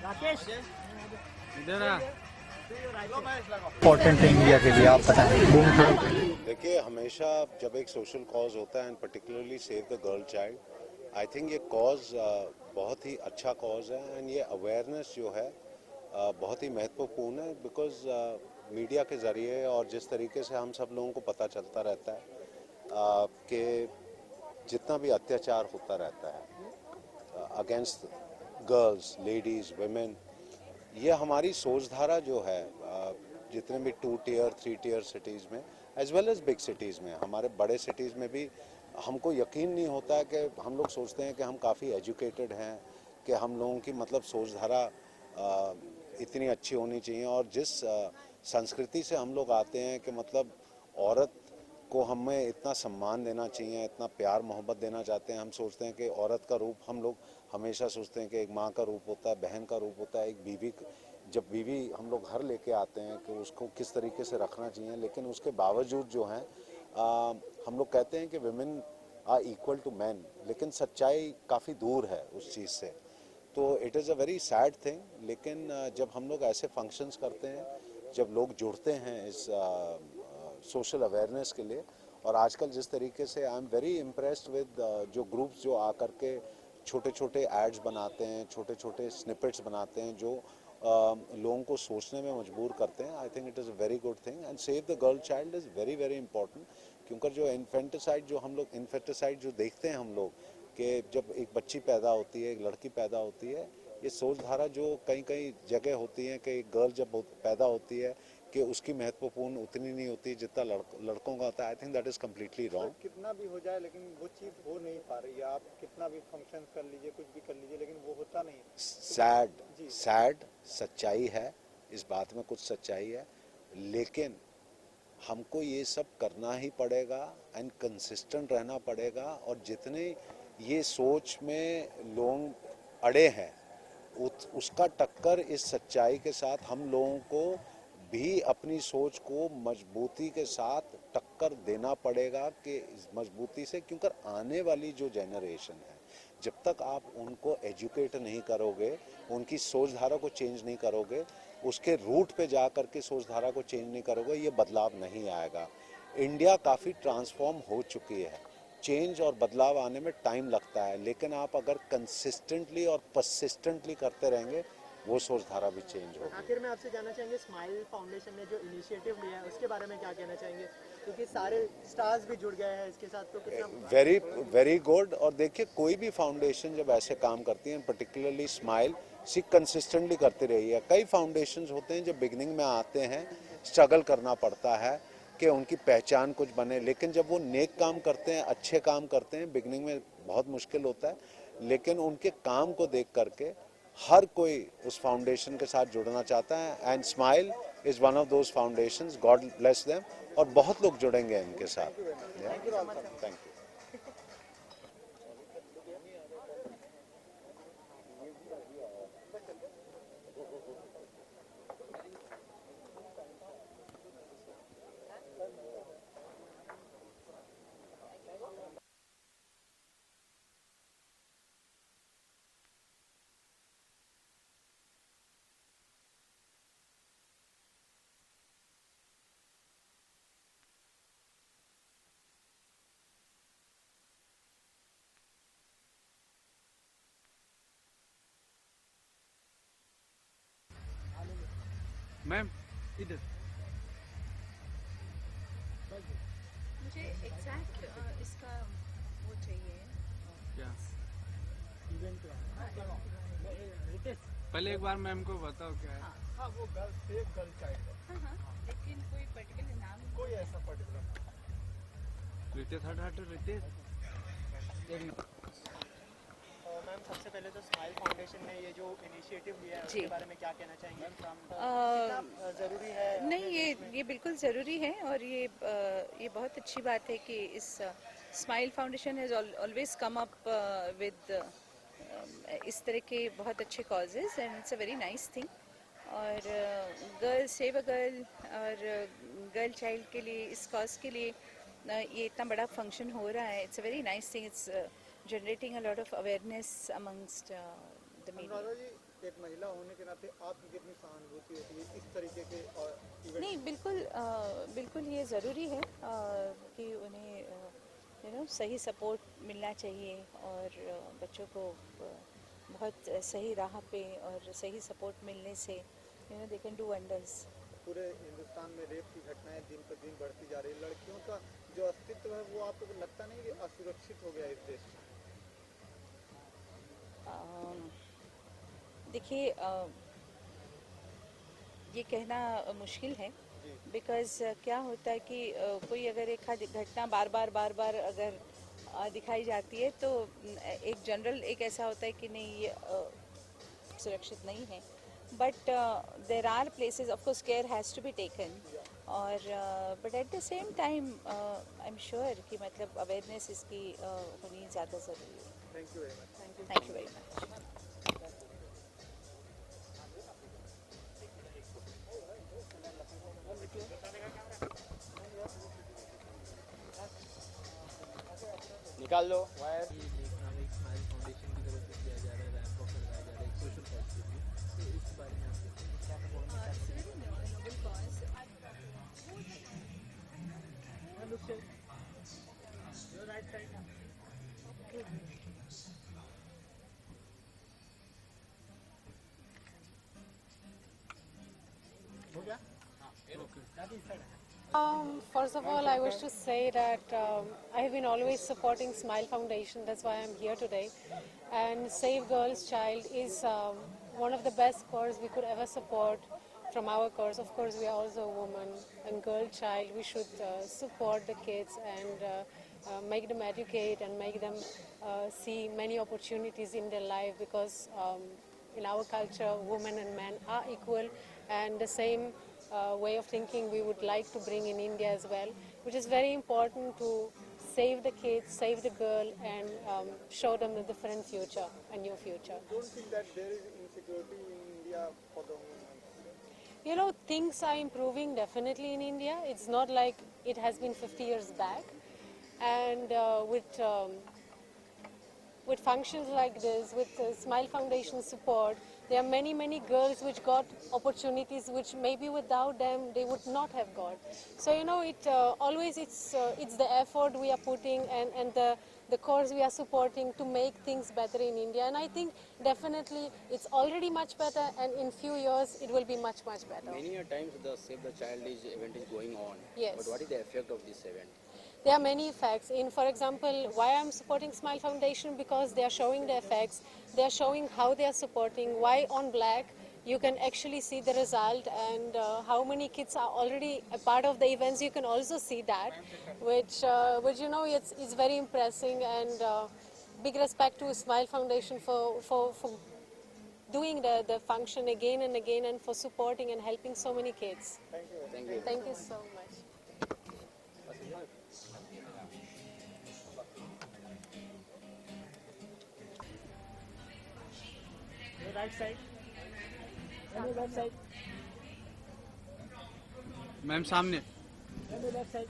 राकेश इधर आ। इम्पोर्टेंट है इंडिया के लिए, आप बताएं। देखिए, हमेशा जब एक सोशल कॉज होता है and particularly save the girl child, I think ये कॉज बहुत ही अच्छा कॉज है एंड ये अवेयरनेस जो है बहुत ही महत्वपूर्ण है। बिकॉज मीडिया के ज़रिए और जिस तरीके से हम सब लोगों को पता चलता रहता है कि जितना भी अत्याचार होता रहता है अगेंस्ट गर्ल्स, लेडीज़, वेमेन, ये हमारी सोचधारा जो है जितने भी 2 टियर 3 टियर सिटीज़ में as well as big cities में, हमारे बड़े सिटीज़ में भी हमको यकीन नहीं होता है कि हम लोग सोचते हैं कि हम काफ़ी एजुकेटेड हैं, कि हम लोगों की मतलब सोचधारा इतनी अच्छी होनी चाहिए। और जिस संस्कृति से हम लोग आते हैं कि मतलब औरत को हमें इतना सम्मान देना चाहिए, इतना प्यार मोहब्बत देना चाहते हैं। हम सोचते हैं कि औरत का रूप हम लोग हमेशा सोचते हैं कि एक माँ का रूप होता है, बहन का रूप होता है, एक बीवी। जब बीवी हम लोग घर लेके आते हैं कि उसको किस तरीके से रखना चाहिए, लेकिन उसके बावजूद जो है हम लोग कहते हैं कि women are equal to man, लेकिन सच्चाई काफ़ी दूर है उस चीज़ से। तो it is a very sad thing. लेकिन जब हम लोग ऐसे फंक्शंस करते हैं, जब लोग जुड़ते हैं इस सोशल अवेयरनेस के लिए, और आजकल जिस तरीके से I am very impressed with जो ग्रुप्स जो आकर के छोटे छोटे एड्स बनाते हैं, छोटे छोटे स्निपेट्स बनाते हैं जो लोगों को सोचने में मजबूर करते हैं। I think it is a very good thing and save the girl child is very very important. क्योंकि जो इन्फेंटिसाइड जो देखते हैं हम लोग कि जब एक बच्ची पैदा होती है, एक लड़की पैदा होती है, ये सोचधारा जो कई कई जगह होती है कि एक गर्ल जब पैदा होती है कि उसकी महत्वपूर्ण उतनी नहीं होती जितना लड़कों का होता है। I think that is completely wrong. कितना भी हो जाए लेकिन वो चीज़ हो नहीं पा रही है। आप कितना भी फंक्शन कर लीजिए, कुछ भी कर लीजिए, लेकिन वो होता नहीं। सैड सच्चाई है, इस बात में कुछ सच्चाई है, लेकिन हमको ये सब करना ही पड़ेगा एंड कंसिस्टेंट रहना पड़ेगा। और जितने ये सोच में लोग अड़े हैं उसका टक्कर इस सच्चाई के साथ हम लोगों को भी अपनी सोच को मजबूती के साथ टक्कर देना पड़ेगा कि इस मजबूती से। क्योंकि आने वाली जो जनरेशन है, जब तक आप उनको एजुकेट नहीं करोगे, उनकी सोचधारा को चेंज नहीं करोगे, उसके रूट पे जा कर के सोचधारा को चेंज नहीं करोगे, ये बदलाव नहीं आएगा। इंडिया काफ़ी ट्रांसफॉर्म हो चुकी है, चेंज और बदलाव आने में टाइम लगता है, लेकिन आप अगर कंसिस्टेंटली और परसिस्टेंटली करते रहेंगे वो सोचधारा भी चेंज होगी। आखिर में आपसे जानना चाहेंगे, स्माइल फाउंडेशन ने जो इनिशिएटिव लिया है उसके बारे में क्या कहना चाहेंगे, क्योंकि सारे स्टार्स भी जुड़ गए हैं इसके साथ, तो कितना वेरी वेरी गुड। और देखिए, कोई भी फाउंडेशन जब ऐसे काम करती है, पर्टिकुलरली स्माइल कंसिस्टेंटली करती रही है। कई फाउंडेशंस होते हैं जो बिगनिंग में आते हैं, स्ट्रगल करना पड़ता है कि उनकी पहचान कुछ बने, लेकिन जब वो नेक काम करते हैं, अच्छे काम करते हैं, बिगनिंग में बहुत मुश्किल होता है, लेकिन उनके काम को देख करके हर कोई उस फाउंडेशन के साथ जुड़ना चाहता है। And smile is one of those foundations, God bless them. और बहुत लोग जुड़ेंगे इनके साथ। Thank you. मैम इधर। मुझे एग्जैक्ट इसका वो चाहिए। क्या रितेश? पहले एक बार मैम को बताओ क्या है। हाँ, वो गर्ल सेव गर्ल चाइल्ड, हाँ, लेकिन कोई पर्टिकुलर नाम कोई ऐसा पर्टिकुलर। रितेश हट रितेश। मैम, सबसे पहले तो स्माइल फाउंडेशन ने ये जो इनिशिएटिव लिया है जी। उसके बारे में क्या कहना चाहेंगे? कितना ज़रूरी है? नहीं, ये बिल्कुल ज़रूरी है और ये बहुत अच्छी बात है कि इस smile foundation has always come up with इस तरह के बहुत अच्छे causes and it's a very nice thing. और गर्ल सेव अ गर्ल और गर्ल चाइल्ड के लिए, इस कॉज के लिए ये इतना बड़ा फंक्शन हो रहा है. It's a very nice thing. It's generating a lot of awareness amongst the media. Anuradha ji, एक महिला होने के नाते आपकी कितनी सहानुभूति होती है इस तरीके के इवेंट? नहीं, बिल्कुल ये ज़रूरी है कि उन्हें सही सपोर्ट मिलना चाहिए और बच्चों को बहुत सही राह पे और सही सपोर्ट मिलने से दे कैन डू वंडर्स. पूरे हिंदुस्तान में रेप की घटनाएं दिन पर दिन बढ़ती जा रही है. लड़कियों का जो अस्तित्व है वो आपको लगता नहीं कि असुरक्षित हो गया इस देश में? देखिए, ये कहना मुश्किल है, बिकॉज क्या होता है कि कोई अगर एक घटना बार बार अगर दिखाई जाती है तो एक जनरल एक ऐसा होता है कि नहीं, ये सुरक्षित नहीं है. But there are places, of course care has to be taken, और but at the same time I am sure कि मतलब अवेयरनेस इसकी होनी ज़्यादा ज़रूरी है. Thank you very much. Thank you very much. निकाल लो वायर. एक स्माइल फाउंडेशन की तरफ से किया जा रहा है, रैंप वॉक करवाया जा रहा है एक सोशल कॉज के लिए, तो इस बारे में आप क्या First of all, I wish to say that I have been always supporting Smile Foundation. That's why I'm here today. And Save Girls Child is one of the best causes we could ever support from our cause. Of course, we are also a woman and girl child. We should support the kids and make them educate and make them see many opportunities in their life, because in our culture, women and men are equal, and the same way of thinking we would like to bring in India as well, which is very important to save the kids, save the girl, and show them a different future, a new future. Don't think that there is insecurity in India for the women? You know, things are improving definitely in India. It's not like it has been 50 years back. And with functions like this, with Smile Foundation support, there are many, many girls which got opportunities which maybe without them they would not have got. So, you know, it's the effort we are putting and the cause we are supporting to make things better in India. And I think definitely it's already much better, and in few years it will be much, much better. Many a times the Save the Child event is going on. Yes. But what is the effect of this event? There are many effects. For example, why I'm supporting Smile Foundation, because they are showing the effects. They are showing how they are supporting. Why on Black you can actually see the result, and how many kids are already a part of the events. You can also see that, which you know, it's very impressive, and big respect to Smile Foundation for doing the function again and again, and for supporting and helping so many kids. Thank you. Thank you so much. Right side, left side, ma'am सामने. Left side.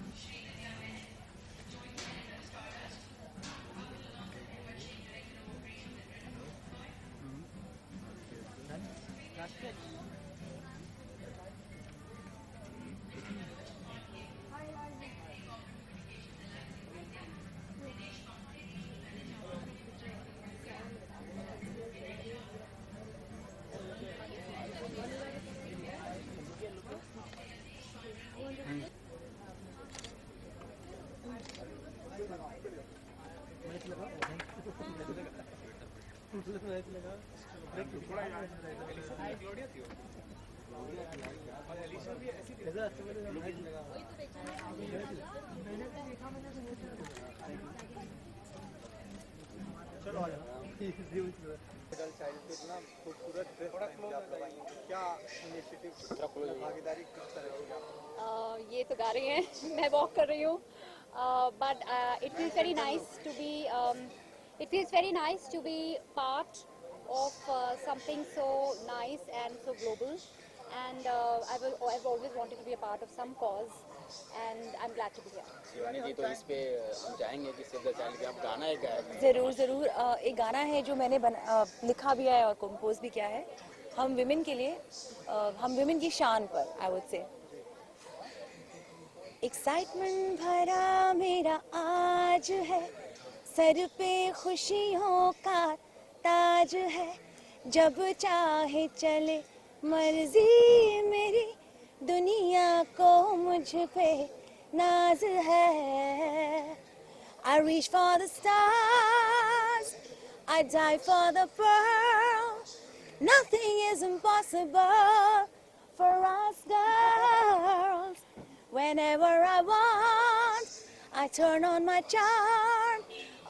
Girl child को इतना खूबसूरत dress पहन के आप लोग आई हैं, क्या इनिशिएटिव, भागीदारी किस तरह की? ये तो गा रही हैं, मैं वॉक कर रही हूँ, but it feels very nice to be part of something so nice and so global, and I've always wanted to be a part of some cause, and I'm glad to be here. Shivani जी, तो इस पे हम चाहेंगे कि save the child के आप गाना एक गाया। ज़रूर ज़रूर। एक गाना है जो मैंने लिखा भी है और कंपोज भी किया है, हम विमेन के लिए, हम विमेन की शान पर, आई वुड से। एक्साइटमेंट भरा मेरा आज है, सर पे खुशियों का ताज है, जब चाहे चले मर्जी मेरी, दुनिया को मुझ पे नाज है। I reach for the stars, I die for the pearl, nothing is impossible for us girls. Whenever I want, I turn on my charm,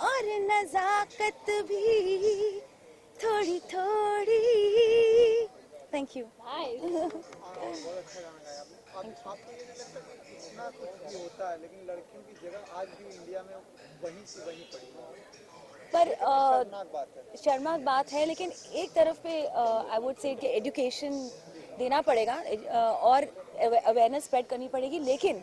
और नज़ाकत भी थोड़ी थोड़ी। Thank you. Nice. बहुत अच्छा गाना गाया आपने। अब आपको ये नहीं लगता कि इतना कुछ भी होता है लेकिन लड़कियों की जगह आज भी इंडिया में वहीं से वहीं पड़ी है? पर शर्मनाक बात है। शर्मनाक बात है, लेकिन एक तरफ पे आई वुड से कि एजुकेशन देना पड़ेगा और अवेयरनेस स्प्रेड करनी पड़ेगी। लेकिन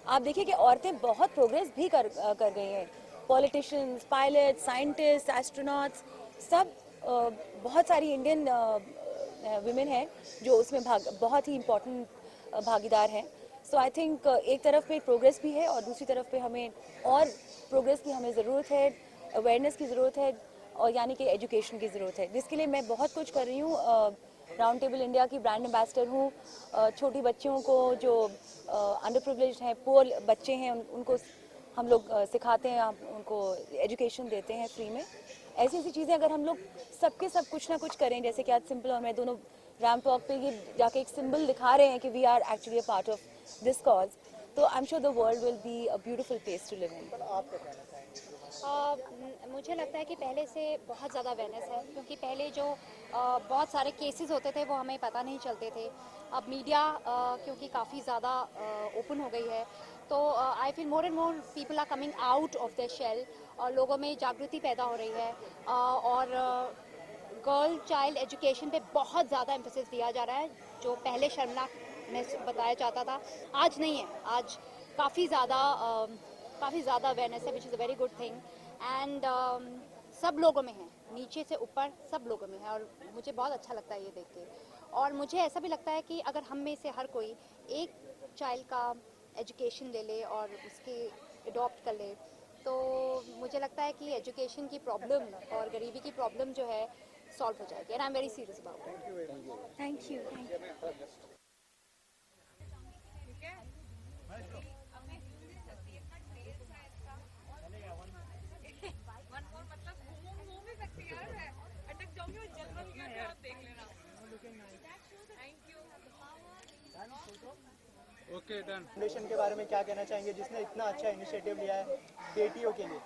आप देखिए कि औरतें बहुत प्रोग्रेस भी कर गई हैं। पॉलिटिशियंस, पायलट, साइंटिस्ट, एस्ट्रोनॉट्स, सब बहुत सारी इंडियन विमेन हैं जो उसमें बहुत ही इम्पोर्टेंट भागीदार हैं। सो आई थिंक एक तरफ पे प्रोग्रेस भी है और दूसरी तरफ पे हमें और प्रोग्रेस की हमें ज़रूरत है, अवेयरनेस की ज़रूरत है, और यानी कि एजुकेशन की ज़रूरत है, जिसके लिए मैं बहुत कुछ कर रही हूँ। राउंड टेबल इंडिया की ब्रांड एम्बेसडर हूँ। छोटी बच्चियों को जो अंडर प्रिविलेज हैं, पुअर बच्चे हैं, उनको हम लोग सिखाते हैं, उनको एजुकेशन देते हैं फ्री में। ऐसी ऐसी चीज़ें अगर हम लोग सबके सब कुछ ना कुछ करें, जैसे कि आज सिंपल और मैं दोनों रैंप वॉक पे ये जाके एक सिंबल दिखा रहे हैं कि we are actually a part of this cause, तो I am sure the world will be a beautiful place to live in. आप क्या कहना चाहेंगे? मुझे लगता है कि पहले से बहुत ज़्यादा अवेयरनेस है, क्योंकि पहले जो बहुत सारे केसेस होते थे वो हमें पता नहीं चलते थे। अब मीडिया क्योंकि काफ़ी ज़्यादा ओपन हो गई है, तो I feel more and more people are coming out of the shell, और लोगों में जागृति पैदा हो रही है, और गर्ल चाइल्ड एजुकेशन पे बहुत ज़्यादा एम्फेसिस दिया जा रहा है, जो पहले शर्मनाक में बताया जाता था, आज नहीं है। आज काफ़ी ज़्यादा अवेयरनेस है, which is a very good thing, and सब लोगों में है, नीचे से ऊपर सब लोगों में है, और मुझे बहुत अच्छा लगता है ये देख के। और मुझे ऐसा भी लगता है कि अगर हम में से हर कोई एक चाइल्ड का एजुकेशन ले ले और उसके अडॉप्ट कर ले, तो मुझे लगता है कि एजुकेशन की प्रॉब्लम और गरीबी की प्रॉब्लम जो है सॉल्व हो जाएगी, and I am very serious about it. Thank you. Okay done. Foundation के बारे में क्या कहना चाहेंगे जिसने इतना अच्छा इनिशिएटिव लिया है बेटियों के लिए?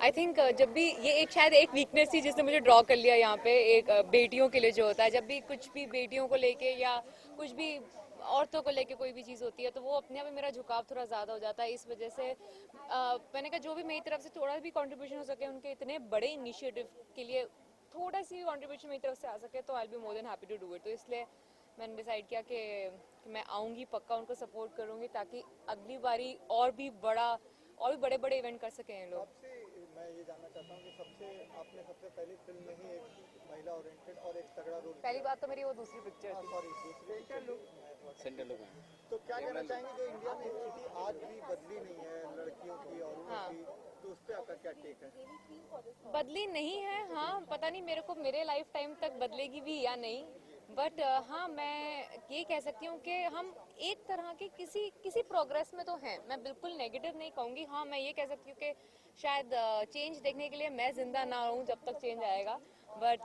आई थिंक जब भी ये एक शायद एक वीकनेस थी जिसने मुझे ड्रॉ कर लिया यहाँ पे, एक बेटियों के लिए जो होता है, जब भी कुछ भी बेटियों को लेके या कुछ भी औरतों को लेके कोई भी चीज़ होती है, तो वो अपने आप में मेरा झुकाव थोड़ा ज़्यादा हो जाता है। इस वजह से मैंने कहा जो भी मेरी तरफ से थोड़ा भी कंट्रीब्यूशन हो सके उनके इतने बड़े इनिशिएटिव के लिए, थोड़ा सी कंट्रीब्यूशन मेरी तरफ से आ सके, तो I will be more than happy to do it. तो इसलिए मैंने डिसाइड किया कि मैं आऊँगी, पक्का उनको सपोर्ट करूँगी, ताकि अगली बारी और भी बड़े बड़े इवेंट कर सकें ये लोग। आपसे मैं ये जानना चाहता हूँ कि आपने सबसे पहली फिल्म में ही एक महिला ओरिएंटेड और एक तगड़ा रोल, पहली बात तो मेरी वो दूसरी पिक्चर थी। सॉरी दूसरी सेंटर लोग हैं। तो क्या कहना चाहेंगे जो इंडिया में स्थिति आज भी बदली नहीं है लड़कियों की और हाँ। की, तो उस पर आपका क्या टेक है? बदली नहीं है, हाँ पता नहीं मेरे को मेरे लाइफ टाइम तक बदलेगी भी या नहीं, बट हाँ मैं ये कह सकती हूँ कि हम एक तरह के किसी प्रोग्रेस में तो हैं। मैं बिल्कुल नेगेटिव नहीं कहूँगी। हाँ मैं ये कह सकती हूँ कि शायद चेंज देखने के लिए मैं जिंदा ना रहूँ जब तक चेंज आएगा, बट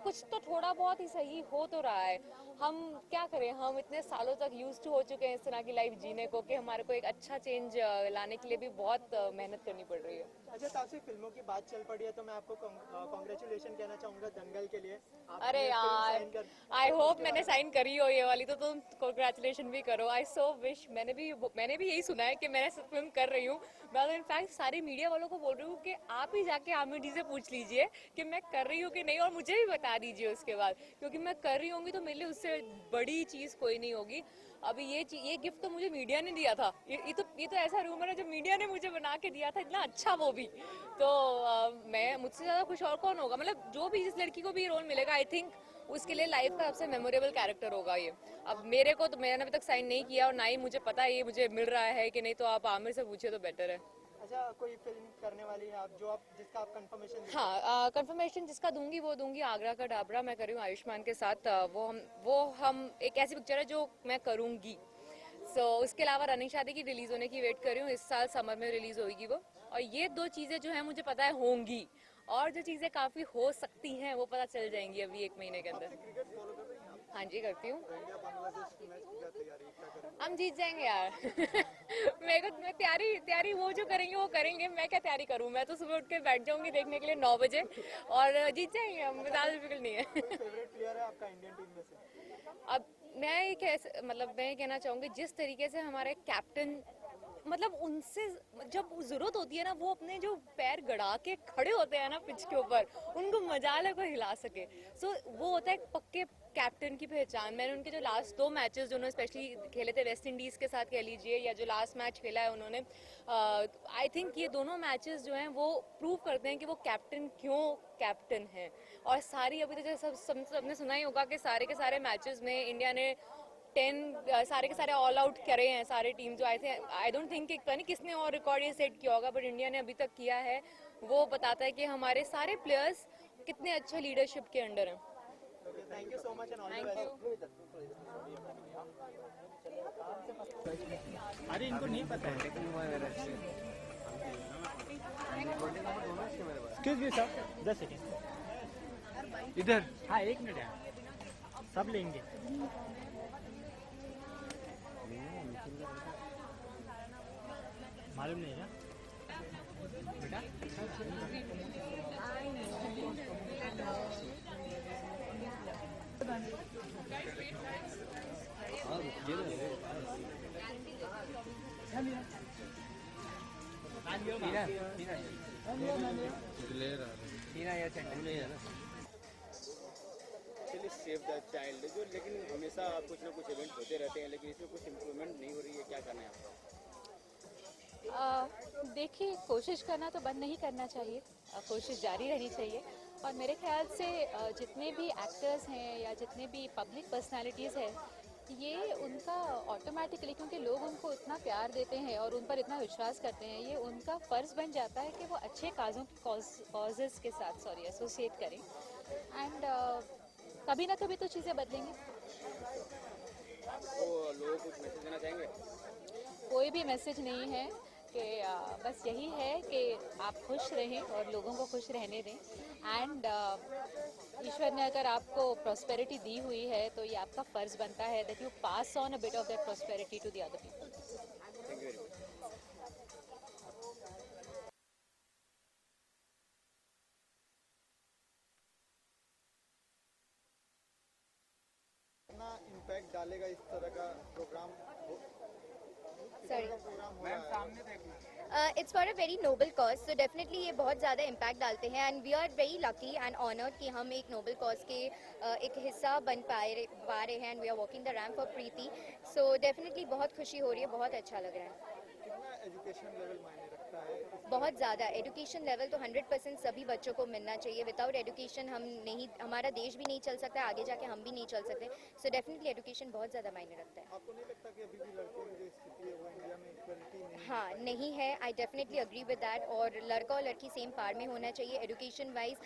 कुछ तो थोड़ा बहुत ही सही हो तो रहा है। हम क्या करें, हम इतने सालों तक यूज्ड हो चुके हैं इस तरह की लाइफ जीने को कि हमारे को एक अच्छा चेंज लाने के लिए भी बहुत मेहनत करनी पड़ रही है। अच्छा, तापसी फिल्मों की बात चल पड़ी है तो मैं आपको कॉन्ग्रेचुलेशन कहना चाहूँगा दंगल के लिए। अरे यार, आई होप मैंने साइन करी हो ये वाली, तो तुम कॉन्ग्रेचुलेशन भी करो। आई सो विश, मैंने भी यही सुना है कि मैं फिल्म कर रही हूँ। मैं तो इनफैक्ट सारे मीडिया वालों को बोल रही हूँ कि आप ही जाके आमिर जी से पूछ लीजिए कि मैं कर रही हूँ कि नहीं, और मुझे भी बता दीजिए उसके बाद, क्योंकि मैं कर रही होंगी तो मेरे लिए उससे इससे बड़ी चीज कोई नहीं होगी। अभी ये गिफ्ट तो मुझे मीडिया ने दिया था, ये तो ऐसा रूमर है जो मीडिया ने मुझे बना के दिया था, इतना अच्छा वो भी। तो मैं मुझसे ज्यादा खुश और कौन होगा, मतलब जो भी जिस लड़की को भी रोल मिलेगा आई थिंक उसके लिए लाइफ का सबसे मेमोरेबल कैरेक्टर होगा ये। अब मेरे को तो मैंने अभी तक साइन नहीं किया और ना ही मुझे पता है ये मुझे मिल रहा है कि नहीं, तो आप आमिर से पूछे तो बेटर है। अच्छा, कोई फिल्म करने वाली है आप जिसका आप कंफर्मेशन? हाँ, कंफर्मेशन जिसका दूंगी वो दूंगी। आगरा का डाबरा मैं कर रही हूँ आयुष्मान के साथ। वो हम एक ऐसी पिक्चर है जो मैं करूंगी। उसके अलावा रनिंग शादी की रिलीज होने की वेट कर रही हूँ, इस साल समर में रिलीज होगी वो। और ये 2 चीजें जो है मुझे पता है होंगी, और जो चीजें काफी हो सकती हैं वो पता चल जाएंगी अभी 1 महीने के अंदर। हाँ जी, करती हूँ। हम जीत जाएंगे यार। मैं तैयारी वो जो करेंगे वो करेंगे, मैं क्या तैयारी करूँ, मैं तो सुबह उठ के बैठ जाऊंगी देखने के लिए 9 बजे और जीत जाएंगे हम, ज्यादा डिफिकल्ट नहीं है। फेवरेट प्लेयर है आपका इंडियन टीम में से? अब मैं ये कहना चाहूंगी, जिस तरीके से हमारे कैप्टन, मतलब उनसे जब जरूरत होती है ना, वो अपने जो पैर गड़ा के खड़े होते हैं ना पिच के ऊपर, उनको मजाल है कोई हिला सके। वो होता है पक्के कैप्टन की पहचान। मैंने उनके जो लास्ट 2 मैचेस जो उन्होंने स्पेशली खेले थे वेस्ट इंडीज के साथ कह लीजिए, या जो लास्ट मैच खेला है उन्होंने, आई थिंक ये दोनों मैचेस जो हैं वो प्रूव करते हैं कि वो कैप्टन क्यों कैप्टन है। और सारी अभी तक सबने सुना ही होगा कि सारे के सारे मैचेस में इंडिया ने 10 सारे के सारे ऑल आउट करे हैं सारे टीम जो आए थे। आई डोंट थिंक पता नहीं किसने और रिकॉर्ड ये सेट किया होगा, बट इंडिया ने अभी तक किया है। वो बताता है कि हमारे सारे प्लेयर्स कितने अच्छे लीडरशिप के अंडर हैं। Thank you so much and all the best. अरे इनको नहीं पता है। एक्सक्यूज मी सर, 10 सेकेंड इधर। हाँ 1 मिनट है, सब लेंगे। मालूम नहीं है बेटा। चलिए सेव द चाइल्ड जो, लेकिन हमेशा कुछ ना कुछ इवेंट होते रहते हैं, लेकिन इसमें कुछ इम्प्रूवमेंट नहीं हो रही है, क्या करना है आपको? देखिए, कोशिश करना तो बंद नहीं करना चाहिए, कोशिश जारी रहनी चाहिए। और मेरे ख्याल से जितने भी एक्टर्स हैं या जितने भी पब्लिक पर्सनालिटीज़ हैं, ये उनका ऑटोमेटिकली, क्योंकि लोग उनको इतना प्यार देते हैं और उन पर इतना विश्वास करते हैं, ये उनका फ़र्ज़ बन जाता है कि वो अच्छे कॉजेज़ के साथ एसोसिएट करें। एंड कभी ना कभी तो चीज़ें बदलेंगी। वो लोगों को कुछ मैसेज देना चाहेंगे? कोई भी मैसेज नहीं है कि बस यही है कि आप खुश रहें और लोगों को खुश रहने दें। एंड ईश्वर ने अगर आपको प्रॉस्पेरिटी दी हुई है तो ये आपका फ़र्ज़ बनता है that you pass on a bit of that prosperity to the other people. Thank you very much. कितना इम्पैक्ट डालेगा इस तरह का programme? It's for a very noble cause, so definitely ये बहुत ज़्यादा इम्पैक्ट डालते हैं and we are very lucky and honoured कि हम एक नोबल कॉज के एक हिस्सा बन पा रहे हैं and we are walking the ramp for Preeti. So definitely बहुत खुशी हो रही है, बहुत अच्छा लग रहा है। कितना एजुकेशन लेवल मायने रखता है? बहुत ज़्यादा एजुकेशन लेवल तो 100% सभी बच्चों को मिलना चाहिए। विदाउट एजुकेशन हमारा देश भी नहीं चल सकता, आगे जाके हम भी नहीं चल सकते। सो डेफिनेटली एजुकेशन बहुत ज़्यादा मायने रखता है। आपको नहीं लगता कि अभी भी लड़कों की जो स्थिति है वो इंडिया में इक्वलिटी नहीं है? हाँ, नहीं है। I definitely agree with that. और लड़का और लड़की सेम पार में होना चाहिए एजुकेशन वाइज।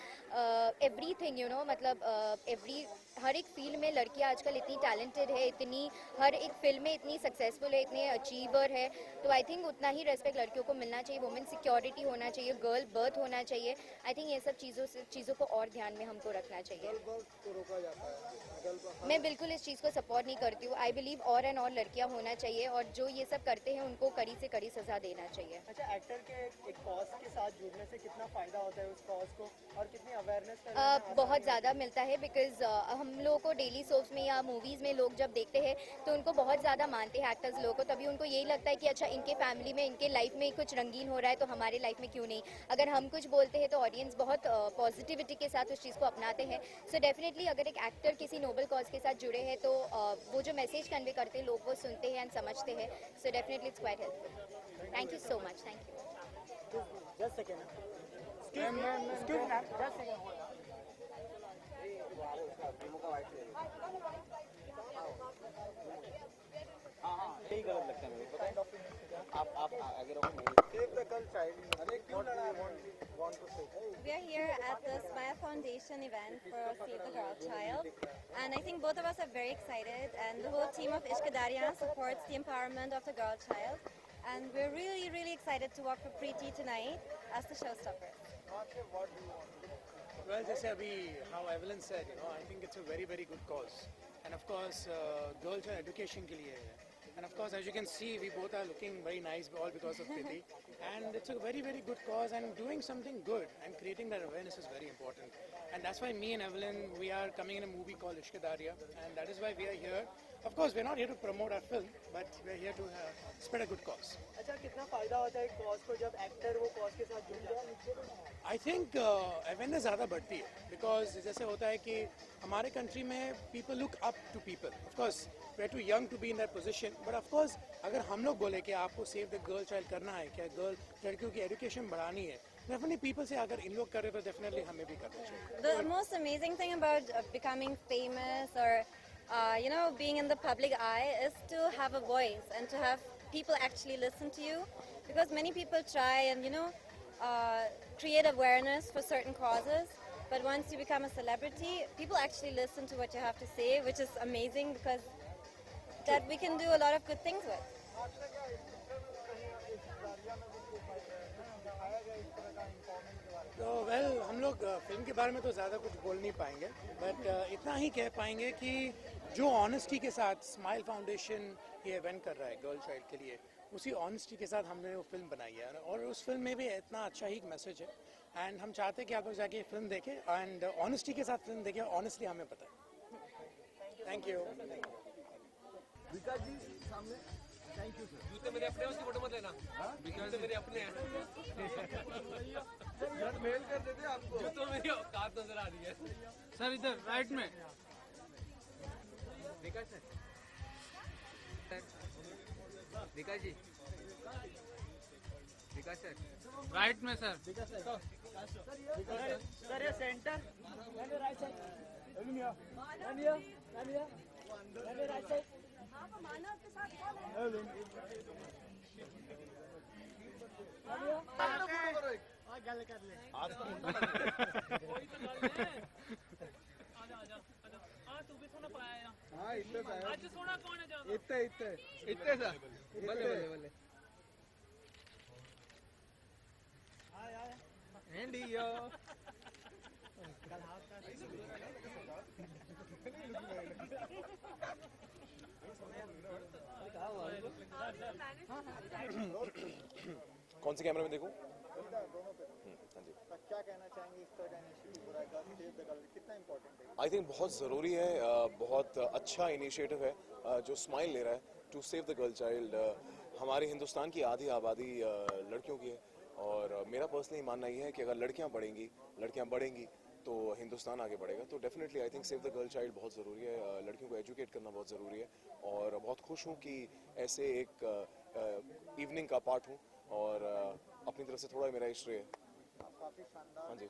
एवरीथिंग मतलब हर एक फील्ड में लड़कियाँ आजकल इतनी टैलेंटेड है, इतनी हर एक फील्ड में इतनी सक्सेसफुल है, इतने अचीवर है। तो आई थिंक उतना ही रेस्पेक्ट लड़कियों को मिलना चाहिए। वुमेन सिक्योरिटी होना चाहिए, गर्ल बर्थ होना चाहिए। आई थिंक ये सब चीज़ों को और ध्यान में हमको रखना चाहिए। गर्ल बर्थ को रोका जाता है। मैं बिल्कुल इस चीज़ को सपोर्ट नहीं करती हूँ। आई बिलीव और एंड और लड़कियाँ होना चाहिए और जो ये सब करते हैं उनको कड़ी से कड़ी सज़ा देना चाहिए। अच्छा, एक्टर के एक कॉज के साथ जुड़ने से कितना फ़ायदा होता है उस कॉज को, और कितनी अवेयरनेस बहुत ज़्यादा मिलता है बिकॉज हम हम लोगों को डेली सोप्स में या मूवीज़ में लोग जब देखते हैं तो उनको बहुत ज़्यादा मानते हैं एक्टर्स लोगों को, तभी उनको यही लगता है कि अच्छा इनके फैमिली में, इनके लाइफ में कुछ रंगीन हो रहा है तो हमारे लाइफ में क्यों नहीं। अगर हम कुछ बोलते हैं तो ऑडियंस बहुत पॉजिटिविटी के साथ उस चीज़ को अपनाते हैं। सो डेफिनेटली अगर एक एक्टर किसी नोबल कॉज के साथ जुड़े हैं तो वो जो मैसेज कन्वे करते हैं लोग वो सुनते हैं एंड समझते हैं। So definitely it's quite helpful. Thank you so much. Thank you. Just second, excuse me, just second. यही गलत लगता है मेरे को, पता है? आप आगे रहो, मैं Save the girl child. अरे क्यों लड़ा? Want to say? We are here at the Smile Foundation event for Save the Girl Child, and I think both of us are very excited, and the whole team of Ishq Daryan supports the empowerment of the girl child, and we're really, really excited to work for Preeti tonight as the showstopper. Well, just how Evelyn said, I think it's a very, very good cause. And of course, girls are education ke liye hai. And of course, as you can see, we both are looking very nice, all because of Preeti. And it's a very, very good cause, and doing something good and creating that awareness is very important. And that's why me and Evelyn, we are coming in a movie called Ishq Darya, and that is why we are here. Of course, we're not here to promote our film, but we're here to spread a good cause. अच्छा, कितना फायदा होता है cause को जब actor वो cause के साथ जुड़ जाता है? I think अवेयरनेस ज़्यादा बढ़ती है, बिकॉज जैसे होता है कि हमारे कंट्री में people look up to people. Of course we are too young to be in that position, but of course अगर हम लोग बोले कि आपको सेव द गर्ल चाइल्ड करना है, क्या लड़कियों की एजुकेशन बढ़ानी है, डेफिनेटली पीपल से अगर इन लोग करे तो डेफिनेटली हमें भी करना चाहिए. The most amazing thing about becoming famous or being in the public eye is to have a voice and to have people actually listen to you, because many people try and create awareness for certain causes, but once you become a celebrity, people actually listen to what you have to say, which is amazing because that we can do a lot of good things with. तो well हम लोग film के बारे में तो ज़्यादा कुछ बोल नहीं पाएंगे, बट इतना ही कह पाएंगे कि जो ऑनेस्टी के साथ स्माइल फाउंडेशन ये इवेंट कर रहा है गर्ल चाइल्ड के लिए, उसी ऑनेस्टी के साथ हमने वो फिल्म बनाई है, और उस फिल्म में भी इतना अच्छा ही मैसेज है. एंड हम चाहते हैं कि आप लोग जाके ये फिल्म देखें एंड ऑनेस्टी के साथ फिल्म देखें, ऑनेस्टली हमें पता है. Thank you. विकास जी सामने. Thank you sir. जूते मेरे अपने, उसकी फोटो मत लेना, जूते मेरे अपने हैं. यार मेल कर देते आपको. जूतों मेरी औकात नजर आ रही है. सर इधर राइट में. विकास सर, विकास जी, विकास सर राइट में. सर सर ये centre, right side, right side. गल कर ले. हाँ इतने आज सोना कौन है जान? इतने इतने इतने सर, बल्ले बल्ले बल्ले. एंडियो कौन से कैमरे में देखूं? दोनों पे. हाँ जी. क्या कहना चाहेंगे इस तरह का इनिशिएटिव हो रहा है सेव द गर्ल, कितना इम्पोर्टेंट है? आई थिंक बहुत ज़रूरी है, बहुत अच्छा इनिशिएटिव है जो स्माइल ले रहा है to save the girl child. हमारे हिंदुस्तान की आधी आबादी लड़कियों की है, और मेरा पर्सनली मानना ये है कि अगर लड़कियां बढ़ेंगी तो हिंदुस्तान आगे बढ़ेगा. तो definitely I think save the girl child बहुत ज़रूरी है. लड़कियों को एजुकेट करना बहुत ज़रूरी है, और बहुत खुश हूँ कि ऐसे एक इवनिंग का पार्ट हूँ, और अपनी तरफ से थोड़ा मेरा श्रेय है. काफी शानदार. हाँ जी.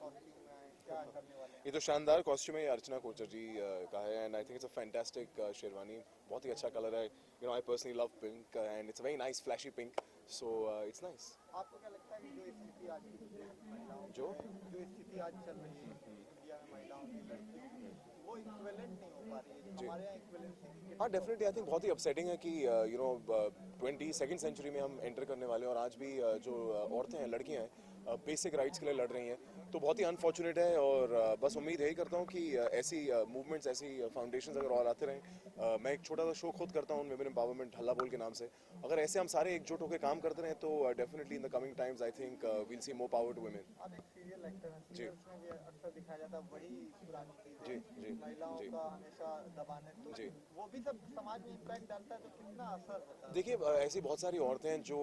क्या करने वाले हैं? ये तो शानदार कॉस्ट्यूम है, अर्चना कोचर जी का है, and I think it's a fantastic sherwani. बहुत ही अच्छा कलर है. I personally love pink and it's a very nice flashy pink, so it's nice. आपको क्या लगता है कि जो स्थिति आज की महिलाओं जो स्थिति आज चल रही है इंडिया में महिलाओं की, लड़कियों की, वो इक्विवेलेंट नहीं हो पा रही है हमारे यहाँ इक्विवेलेंसी? हाँ डेफिनेटली. आई थिंक बहुत ही अपसेटिंग है कि 22nd सेंचुरी में हम एंटर करने वाले हैं, और आज भी जो औरतें हैं, लड़कियां हैं, बेसिक राइट्स के लिए लड़ रही हैं, तो बहुत ही अनफॉर्चुनेट है। और बस उम्मीद यही करता हूँ कि ऐसी मूवमेंट्स, ऐसी फाउंडेशंस अगर और आते रहें। मैं एक छोटा सा शो खुद करता हूँ, विमेन एम्पावरमेंट हल्ला बोल के नाम से। अगर ऐसे हम सारे एकजुट होकर काम करते रहें तो definitely in the coming times I think we'll see more power to women. आप एक सीरियल एक्टर हैं, जी। सीरियल्स में भी अक्सर दिखाया जाता है वही पुरानी चीज़ जी, है, जी, महिलाओं जी। का हमेशा दबाने, तो जी। वो भी सब समाज में इम्पैक्ट डालता है, तो कितना असर होता है? देखिए, ऐसी बहुत सारी औरतें हैं जो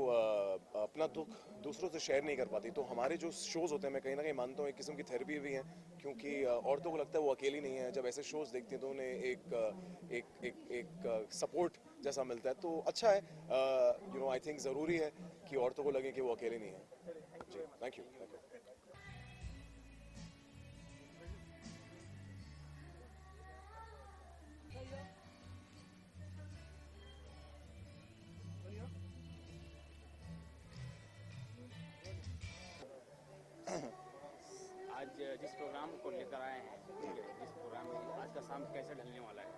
अपना दुख दूसरों से शेयर नहीं कर पाती, तो हमारे जो शोज़ होते हैं, मैं कहीं ना कहीं मानता हूँ एक किस्म की थेरेपी भी है, क्योंकि औरतों को लगता है वो अकेली नहीं है। जब ऐसे शोज़ देखती हैं तो उन्हें एक सपोर्ट जैसा मिलता है, तो अच्छा है। आई थिंक ज़रूरी है कि औरतों को लगे कि वो अकेले नहीं है। जी, थैंक यू। आज जिस प्रोग्राम को लेकर आए हैं, जिस प्रोग्राम में आज का शाम कैसे ढलने वाला है?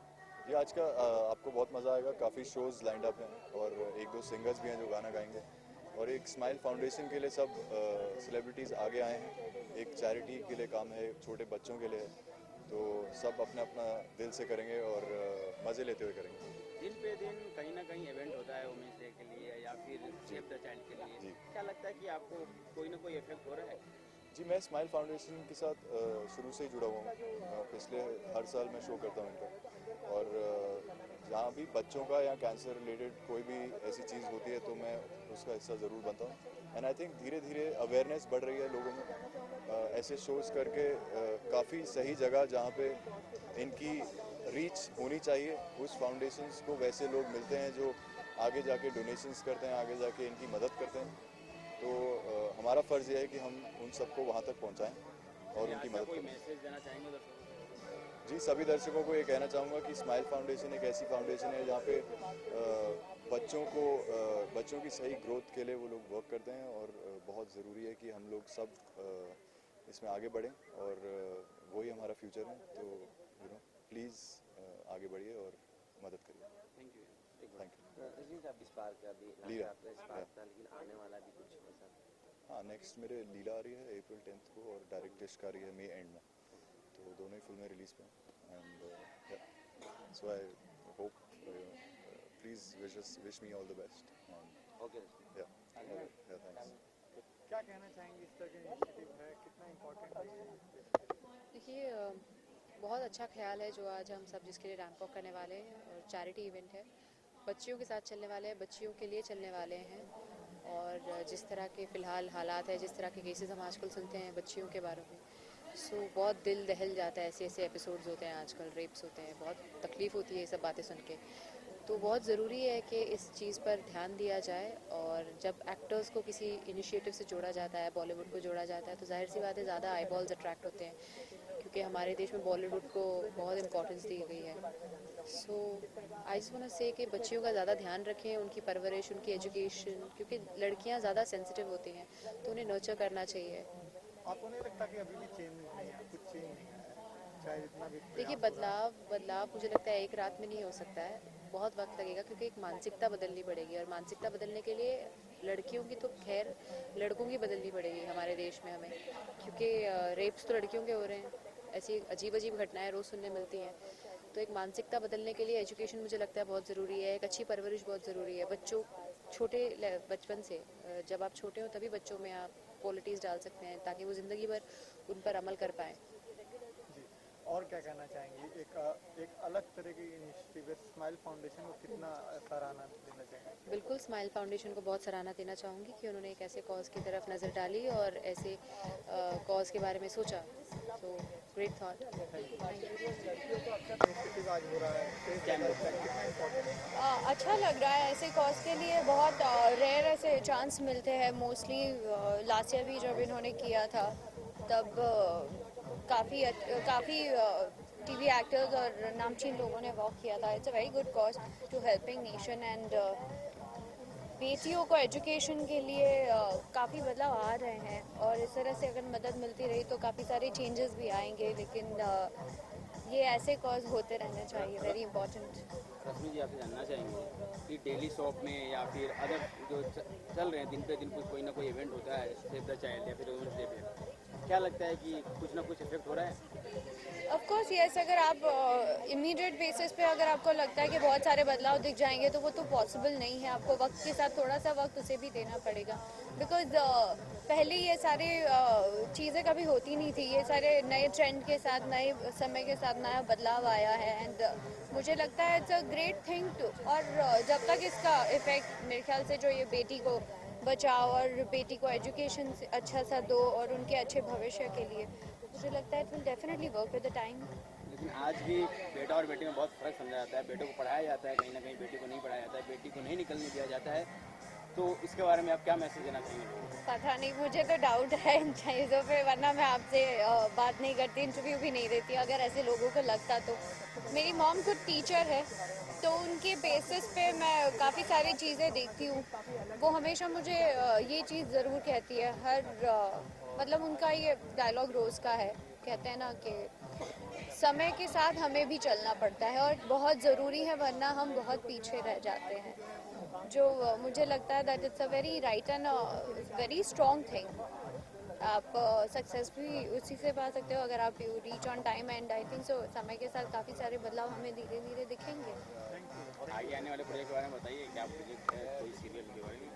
ये आज का आपको बहुत मज़ा आएगा। काफ़ी शोज़ लाइंड अप हैं और एक दो सिंगर्स भी हैं जो गाना गाएंगे, और एक स्माइल फाउंडेशन के लिए सब सेलिब्रिटीज़ आगे आए हैं। एक चैरिटी के लिए काम है, छोटे बच्चों के लिए, तो सब अपना अपना दिल से करेंगे और मज़े लेते हुए करेंगे। दिन पे दिन कहीं ना कहीं इवेंट होता है वुमेन्स डे के लिए या फिर सेव द चाइल्ड के लिए। जी। क्या लगता है कि आपको कोई ना कोई इफेक्ट हो रहा है? जी, मैं स्माइल फाउंडेशन के साथ शुरू से ही जुड़ा हुआ हूँ। पिछले हर साल मैं शो करता हूँ इनका, और जहाँ भी बच्चों का या कैंसर रिलेटेड कोई भी ऐसी चीज़ होती है तो मैं उसका हिस्सा ज़रूर बनता हूँ। एंड आई थिंक धीरे धीरे अवेयरनेस बढ़ रही है लोगों में। ऐसे शोज़ करके काफ़ी सही जगह जहाँ पे इनकी रीच होनी चाहिए, उस फाउंडेशंस को वैसे लोग मिलते हैं जो आगे जाके डोनेशंस करते हैं, आगे जाके इनकी मदद करते हैं। तो हमारा फ़र्ज़ ये है कि हम उन सबको वहाँ तक पहुँचाएं और उनकी मदद कोई करें। मैसेज देना चाहेंगे दर्शकों को? जी, सभी दर्शकों को ये कहना चाहूँगा कि स्माइल फाउंडेशन एक ऐसी फाउंडेशन है जहाँ पे बच्चों की सही ग्रोथ के लिए वो लोग वर्क करते हैं, और बहुत ज़रूरी है कि हम लोग सब इसमें आगे बढ़ें, और वही हमारा फ्यूचर है। तो प्लीज़ आगे बढ़िए और मदद करिए। Thank you. Thank you. Leela. लेकिन आने वाला भी कुछ ऐसा? हाँ, नेक्स्ट मेरे लीला आ रही है अप्रैल 10 को, और डायरेक्ट इश्क आ रही है मई एंड में, तो दोनों ही फिल्में रिलीज पे हैं। And so I hope please wish me all the best. Okay. Thanks. क्या कहना चाहेंगे, इस तरह के इनिशिएटिव है, कितना इम्पोर्टेंट है ये? देखिए, बहुत अच्छा ख्याल है जो आज हम सब जिसके लिए रैंप वॉक करने वाले हैं, और चैरिटी इवेंट है, बच्चियों के साथ चलने वाले हैं, बच्चियों के लिए चलने वाले हैं। और जिस तरह के फ़िलहाल हालात है, जिस तरह के केसेस हम आजकल सुनते हैं बच्चियों के बारे में, सो बहुत दिल दहल जाता है। ऐसे ऐसे एपिसोड्स होते हैं आजकल, रेप्स होते हैं, बहुत तकलीफ़ होती है ये सब बातें सुन के। तो बहुत ज़रूरी है कि इस चीज़ पर ध्यान दिया जाए, और जब एक्टर्स को किसी इनिशिएटिव से जोड़ा जाता है, बॉलीवुड को जोड़ा जाता है, तो जाहिर सी बात है ज़्यादा आई बॉल्स अट्रैक्ट होते हैं, क्योंकि हमारे देश में बॉलीवुड को बहुत इम्पोर्टेंस दी गई है। So I just want to से कि बच्चियों का ज़्यादा ध्यान रखें, उनकी परवरिश, उनकी एजुकेशन, क्योंकि लड़कियां ज़्यादा सेंसिटिव होती हैं, तो उन्हें नर्चर करना चाहिए। आपको नहीं लगता कि अभी भी चेंज नहीं है, कुछ चेंज नहीं है, चाहे जितना भी देखिए, बदलाव मुझे लगता है एक रात में नहीं हो सकता है, बहुत वक्त लगेगा, क्योंकि एक मानसिकता बदलनी पड़ेगी, और मानसिकता बदलने के लिए लड़कियों की तो खैर, लड़कों की बदलनी पड़ेगी हमारे देश में हमें, क्योंकि रेप्स तो लड़कियों के हो रहे हैं, ऐसी अजीब अजीब घटनाएं रोज़ सुनने मिलती हैं। तो एक मानसिकता बदलने के लिए एजुकेशन मुझे लगता है बहुत ज़रूरी है, एक अच्छी परवरिश बहुत ज़रूरी है। बच्चों छोटे बचपन से, जब आप छोटे हो तभी बच्चों में आप क्वालिटीज़ डाल सकते हैं, ताकि वो ज़िंदगी भर उन पर अमल कर पाएँ। जी, और क्या कहना चाहेंगे? एक अलग तरह की इनिशिएटिव है, स्माइल फाउंडेशन को कितना सराहना देना चाहेंगे? बिल्कुल, स्माइल फाउंडेशन को बहुत सराहना देना चाहूँगी कि उन्होंने एक ऐसे कॉज की तरफ नज़र डाली और ऐसे कॉज के बारे में सोचा। So great thought. आज हो रहा है, कितना इम्पोर्टेंट है? अच्छा लग रहा है। ऐसे कॉज के लिए बहुत रेयर ऐसे चांस मिलते हैं। मोस्टली लास्ट ईयर भी जब इन्होंने किया था तब काफ़ी टीवी एक्टर्स और नामचीन लोगों ने वॉक किया था। It's a very good cause to helping nation, and बेटियों को एजुकेशन के लिए काफ़ी बदलाव आ रहे हैं, और इस तरह से अगर मदद मिलती रही तो काफ़ी सारे चेंजेस भी आएंगे। लेकिन ये ऐसे कॉज होते रहने चाहिए, वेरी इंपॉर्टेंट। रश्मि जी आपसे जानना चाहेंगे कि डेली शॉप में या फिर अदर जो चल रहे हैं दिन पे दिन कोई ना कोई इवेंट होता है सेव द चाइल्ड या फिर वुमेन्स डे पे, क्या लगता है कि कुछ ना कुछ इफेक्ट हो रहा है? ऑफ कोर्स यस, अगर आप इमीडिएट बेसिस पे अगर आपको लगता है कि बहुत सारे बदलाव दिख जाएंगे तो वो तो पॉसिबल नहीं है। आपको वक्त के साथ थोड़ा सा वक्त उसे भी देना पड़ेगा, बिकॉज पहले ये सारे चीज़ें कभी होती नहीं थी। ये सारे नए ट्रेंड के साथ, नए समय के साथ नया बदलाव आया है एंड मुझे लगता है it's a great thing too. और जब तक इसका इफेक्ट मेरे ख्याल से जो ये बेटी को बचाओ और बेटी को एजुकेशन अच्छा सा दो और उनके अच्छे भविष्य के लिए, मुझे लगता है it will definitely work with the time. लेकिन आज भी बेटा और बेटी में बहुत फर्क समझा जाता है। बेटे को पढ़ाया जाता है कहीं ना कहीं, बेटी को नहीं पढ़ाया जाता है, बेटी को नहीं निकलने दिया जाता है। तो इसके बारे में आप क्या मैसेज देना चाहेंगे? पता नहीं, मुझे तो डाउट है इन चीज़ों पे, वरना मैं आपसे बात नहीं करती, इंटरव्यू भी नहीं देती अगर ऐसे लोगों को लगता तो। मेरी मॉम खुद टीचर है तो उनके बेसिस पे मैं काफ़ी सारी चीज़ें देखती हूँ। वो हमेशा मुझे ये चीज़ ज़रूर कहती है, मतलब उनका ये डायलॉग रोज़ का है, कहते हैं ना कि समय के साथ हमें भी चलना पड़ता है और बहुत ज़रूरी है, वरना हम बहुत पीछे रह जाते हैं। जो मुझे लगता है that it's a very right and very strong thing. आप सक्सेस भी उसी से पा सकते हो अगर आप you reach on time and I think so समय के साथ काफ़ी सारे बदलाव हमें धीरे धीरे दिखेंगे। आगे आने वाले प्रोजेक्ट के बारे में बताइए, क्या प्रोजेक्ट है कोई सीरियल के बारे में?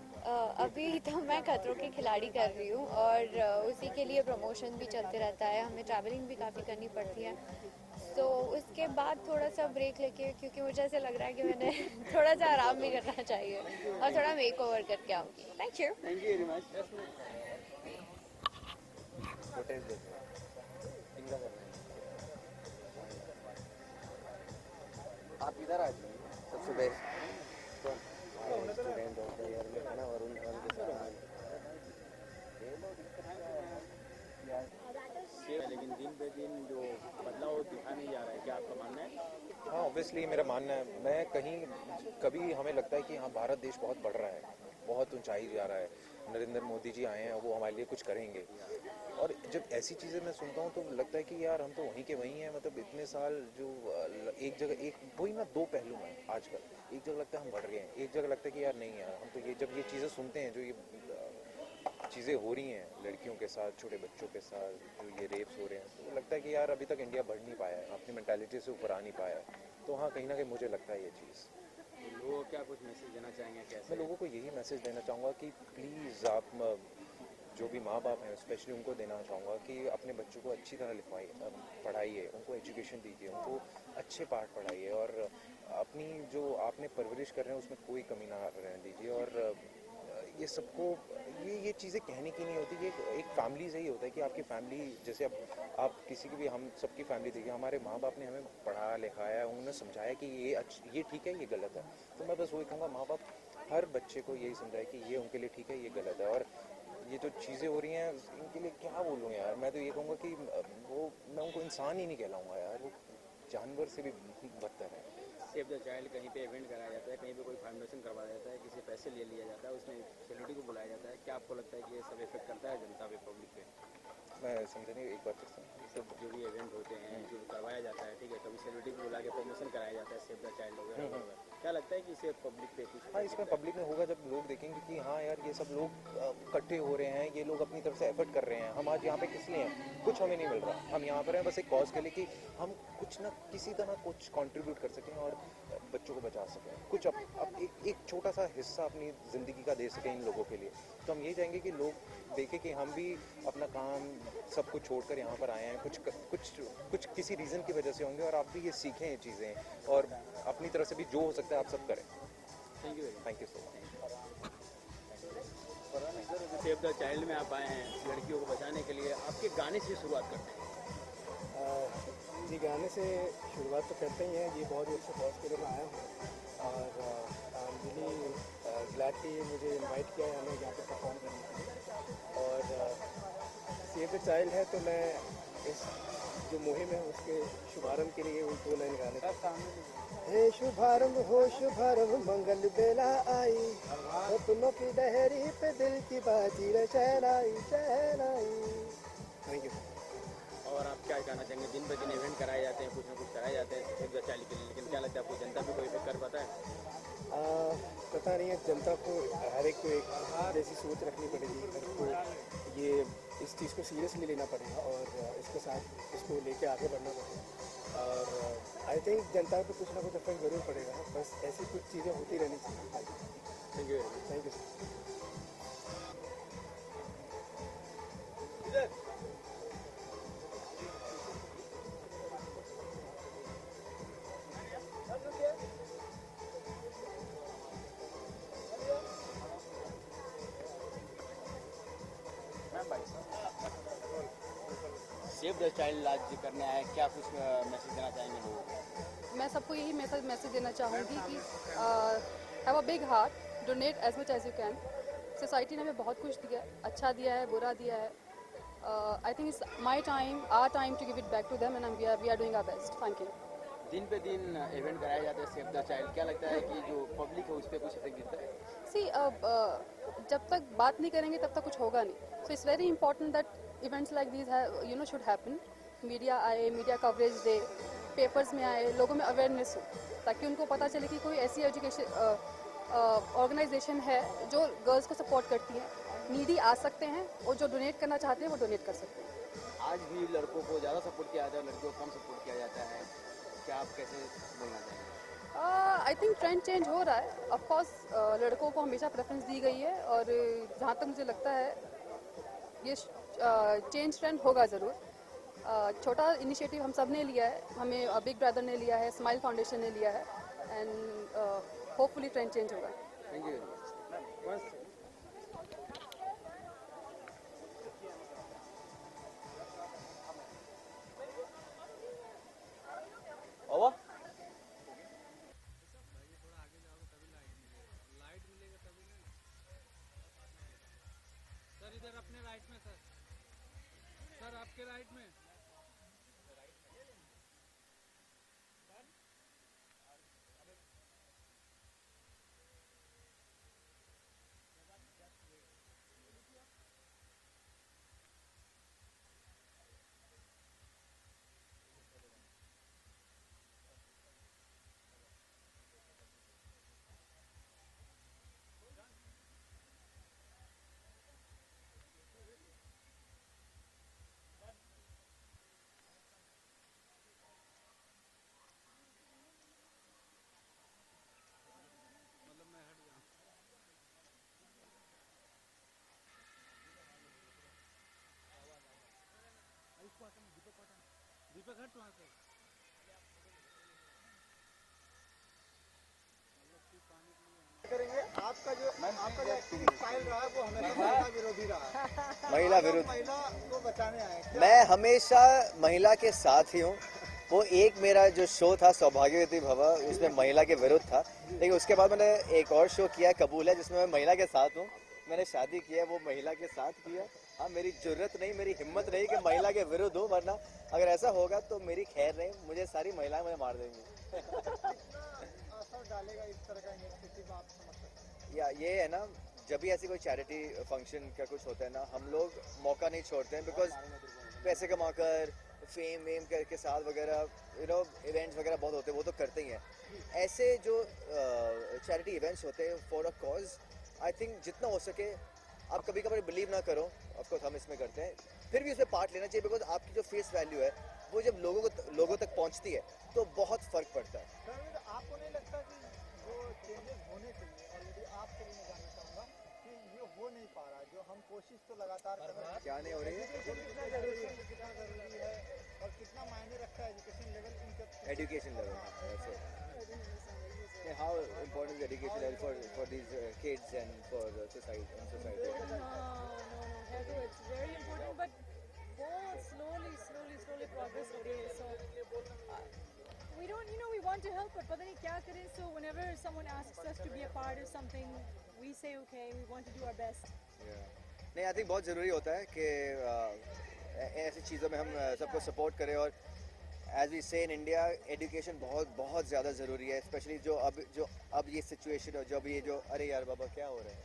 अभी तो मैं खतरों के खिलाड़ी कर रही हूँ और उसी के लिए प्रमोशन भी चलते रहता है, हमें ट्रैवलिंग भी काफ़ी करनी पड़ती है। तो उसके बाद थोड़ा सा ब्रेक लेके, क्योंकि मुझे ऐसे लग रहा है कि मैंने थोड़ा सा आराम भी करना चाहिए और थोड़ा मेक ओवर करके आऊँगी। Thank you very much. आप इधर आ जाइए, सबसे best student of the year में है ना, वरुण धवन के साथ। लेकिन दिन पे दिन जो बदलाव दिखा नहीं जा रहा है, क्या आपका मानना है? हाँ, ऑब्वियसली मेरा मानना है। मैं कभी हमें लगता है कि हाँ भारत देश बहुत बढ़ रहा है, बहुत ऊंचाई जा रहा है, नरेंद्र मोदी जी आए हैं, वो हमारे लिए कुछ करेंगे। और जब ऐसी चीज़ें मैं सुनता हूँ तो लगता है कि यार हम तो वहीं के वहीं हैं। मतलब इतने साल जो एक जगह एक वही ना दो पहलू हैं आजकल। एक जगह लगता है हम बढ़ रहे हैं, एक जगह लगता है कि यार नहीं यार हम तो ये जब ये चीज़ें सुनते हैं, जो ये चीज़ें हो रही हैं लड़कियों के साथ, छोटे बच्चों के साथ, जो ये रेप्स हो रहे हैं, तो लगता है कि यार अभी तक इंडिया बढ़ नहीं पाया है, अपनी मेंटालिटी से ऊपर आ नहीं पाया है। तो हाँ, कहीं ना कहीं मुझे लगता है ये चीज़। लोगों को क्या कुछ मैसेज देना चाहेंगे? कैसे? मैं लोगों को यही मैसेज देना चाहूँगा कि प्लीज़ आप जो भी माँ बाप हैं स्पेशली उनको देना चाहूँगा कि अपने बच्चों को अच्छी तरह लिखवाइए, पढ़ाइए, उनको एजुकेशन दीजिए, उनको अच्छे पाठ पढ़ाइए और अपनी जो आपने परवरिश कर रहे हैं उसमें कोई कमी ना रहने दीजिए। और ये सबको ये चीज़ें कहने की नहीं होती, ये एक फैमिली से ही होता है कि आपकी फैमिली, जैसे अब आप किसी की भी, हम सबकी फैमिली देखिए, हमारे माँ बाप ने हमें पढ़ाया लिखाया, उन्होंने समझाया कि ये ठीक है, ये गलत है। तो मैं बस वही कहूँगा, माँ बाप हर बच्चे को यही समझाए कि ये उनके लिए ठीक है, ये गलत है। और ये जो चीज़ें हो रही हैं इनके लिए क्या बोलूँ यार, मैं तो ये कहूँगा कि मैं उनको इंसान ही नहीं कहलाऊँगा यार, वो जानवर से भी बदतर है। सेव द चाइल्ड कहीं पे इवेंट कराया जाता है, कहीं पे कोई फाउंडेशन करवाया जाता है, किसी पैसे ले लिया जाता है, उसमें सेलिब्रिटी को बुलाया जाता है। क्या आपको लगता है कि ये सब इफेक्ट करता है जनता पे, पब्लिक पे? मैं समझ नहीं, एक बार फिर सब जो भी इवेंट होते हैं, जो करवाया जाता है, ठीक है, कभी सेलिब्रिटी को बुला के प्रमोशन कराया जाता है, सेव द चाइल्ड वगैरह, क्या लगता है कि इसे पब्लिक पे कुछ? हाँ, इसमें पब्लिक में होगा जब लोग देखेंगे कि हाँ यार ये सब लोग इकट्ठे हो रहे हैं, ये लोग अपनी तरफ से एफर्ट कर रहे हैं। हम आज यहाँ पे किस लिए हैं? कुछ हमें नहीं मिल रहा, हम यहाँ पर हैं बस एक कॉज के लिए कि हम कुछ ना किसी तरह कुछ कंट्रीब्यूट कर सकें और बच्चों को बचा सकें, कुछ अब एक छोटा सा हिस्सा अपनी ज़िंदगी का दे सकें इन लोगों के लिए। तो हम ये चाहेंगे कि लोग देखें कि हम भी अपना काम सब कुछ छोड़कर यहाँ पर आए हैं, कुछ किसी रीज़न की वजह से होंगे, और आप भी ये सीखें ये चीज़ें और अपनी तरफ से भी जो हो सकता है आप सब करें। Thank you so much. Save the child में आप आए हैं लड़कियों को बचाने के लिए, आपके गाने से शुरुआत करते हैं? जी, गाने से शुरुआत तो करते ही हैं। ये बहुत ही अच्छे कॉज के लिए मैं आया हूँ और आई एम रियली ग्लैड कि मुझे इनवाइट किया है हमें यहाँ पे परफॉर्म करने के लिए। और सेव द चाइल्ड है तो मैं इस जो मुहिम है उसके शुभारंभ के लिए उन 2 लाइन गाने का हे शुभारंभ हो शुभारंभ, मंगल बेला आई, सपनों की लहरी पे दिल की बाजी शहनाई शहनाई। Thank you. और आप क्या कहना चाहेंगे? दिन पे दिन इवेंट कराए जाते हैं, कुछ ना कुछ कराए जाते हैं सेव द चाइल्ड के लिए, लेकिन क्या लगता है आपको जनता पे कोई इफेक्ट कर पाता है? पता नहीं है, जनता को हर एक को एक जैसी सोच रखनी पड़ेगी, हर को ये इस चीज़ को सीरियसली लेना पड़ेगा और इसके साथ इसको लेके आगे बढ़ना पड़ेगा। और आई थिंक जनता पे कुछ ना कुछ इफेक्ट ज़रूर पड़ेगा, बस ऐसी कुछ चीज़ें होती रहनी चाहिए। Thank you. Thank you sir. Save the child आज करने आए, क्या कुछ मैसेज देना चाहेंगे लोगों को? मैं सबको यही मैसेज देना चाहूँगी कि have a big heart, donate as much as you can. Society ने हमें बहुत कुछ दिया, अच्छा दिया है, बुरा दिया है। I think it's my time, our time to give it back to them and we are doing our best. Thank you. दिन पे दिन इवेंट कराए जाते हैं सेव द चाइल्ड, क्या लगता है कि जो पब्लिक है उस पर कुछ इफेक्ट दिखता है? सी जब तक बात नहीं करेंगे तब तक कुछ होगा नहीं। So it's very important that events like these should happen. Media आए, मीडिया कवरेज दे, पेपर्स में आए, लोगों में अवेयरनेस हो, ताकि उनको पता चले कि कोई ऐसी एजुकेशन ऑर्गेनाइजेशन है जो गर्ल्स को सपोर्ट करती है। नीडी आ सकते हैं और जो डोनेट करना चाहते हैं वो डोनेट कर सकते हैं। आज भी लड़कों को ज़्यादा सपोर्ट किया जाता है, लड़कियों को कम सपोर्ट किया जाता है, क्या आप कैसे बोलना चाहेंगे? आई थिंक ट्रेंड चेंज हो रहा है। ऑफ कोर्स लड़कों को हमेशा प्रेफरेंस दी गई है और जहाँ तक मुझे लगता है ये चेंज ट्रेंड होगा ज़रूर। छोटा इनिशिएटिव हम सब ने लिया है, हमें बिग ब्रदर ने लिया है, स्माइल फाउंडेशन ने लिया है एंड होपफुली ट्रेंड चेंज होगा। Thank you. सर इधर अपने राइट में सर, सर आपके राइट में। दीपक हट वहाँ से। करेंगे आपका जो स्टाइल रहा है वो हमेशा महिला विरोधी रहा है। महिला विरोध, महिला को बचाने आए हैं। मैं हमेशा महिला के साथ ही हूँ। वो एक मेरा जो शो था सौभाग्यवती भव, उसमें महिला के विरुद्ध था, लेकिन उसके बाद मैंने एक और शो किया कबूल है, जिसमें मैं महिला के साथ हूँ। मैंने शादी किया, वो महिला के साथ किया। हाँ, मेरी जरूरत नहीं, मेरी हिम्मत नहीं कि महिला के विरुद्ध हो, वरना अगर ऐसा होगा तो मेरी खैर नहीं, मुझे सारी महिलाएं मुझे मार देंगी। असर डालेगा इस तरह का इनिशिएटिव, आप समझ सकते हैं? या ये है ना, जब भी ऐसी कोई चैरिटी फंक्शन का कुछ होता है ना, हम लोग मौका नहीं छोड़ते हैं, बिकॉज पैसे कमाकर फेम वेम के साथ वगैरह इवेंट्स वगैरह बहुत होते हैं, वो तो करते ही हैं। ऐसे जो चैरिटी इवेंट्स होते हैं for a cause, I think जितना हो सके आप कभी कभी बिलीव ना करो, ऑफकोर्स हम इसमें करते हैं, फिर भी उसमें पार्ट लेना चाहिए, बिकॉज आपकी जो फेस वैल्यू है वो जब लोगों तक पहुंचती है तो बहुत फर्क पड़ता है। सर, आपको नहीं लगता कि जो चेंजेस होने चाहिए, ऑलरेडी आपसे भी मैं जानना चाहूँगा कि ये हो नहीं पा रहा, जो हम कोशिश तो लगातार कर रहे हैं, क्या नहीं हो रही है? कितना जरूरी है और कितना मायने रखता है education level? Education level, how important is education level for these kids and for society? It's very important, but बहुत slowly progress हो रही है. So we don't, we want to help, but पता नहीं क्या करें. So whenever someone asks us to be a part of something, we say okay, we want to do our best. नहीं, I think बहुत ज़रूरी होता है कि ऐसी चीज़ों में हम सबको सपोर्ट करें, और एज वी से इन इंडिया एजुकेशन बहुत ज़्यादा ज़रूरी है, स्पेशली जो अब ये सिचुएशन हो, जब ये जो अरे यार बाबा क्या हो रहा है,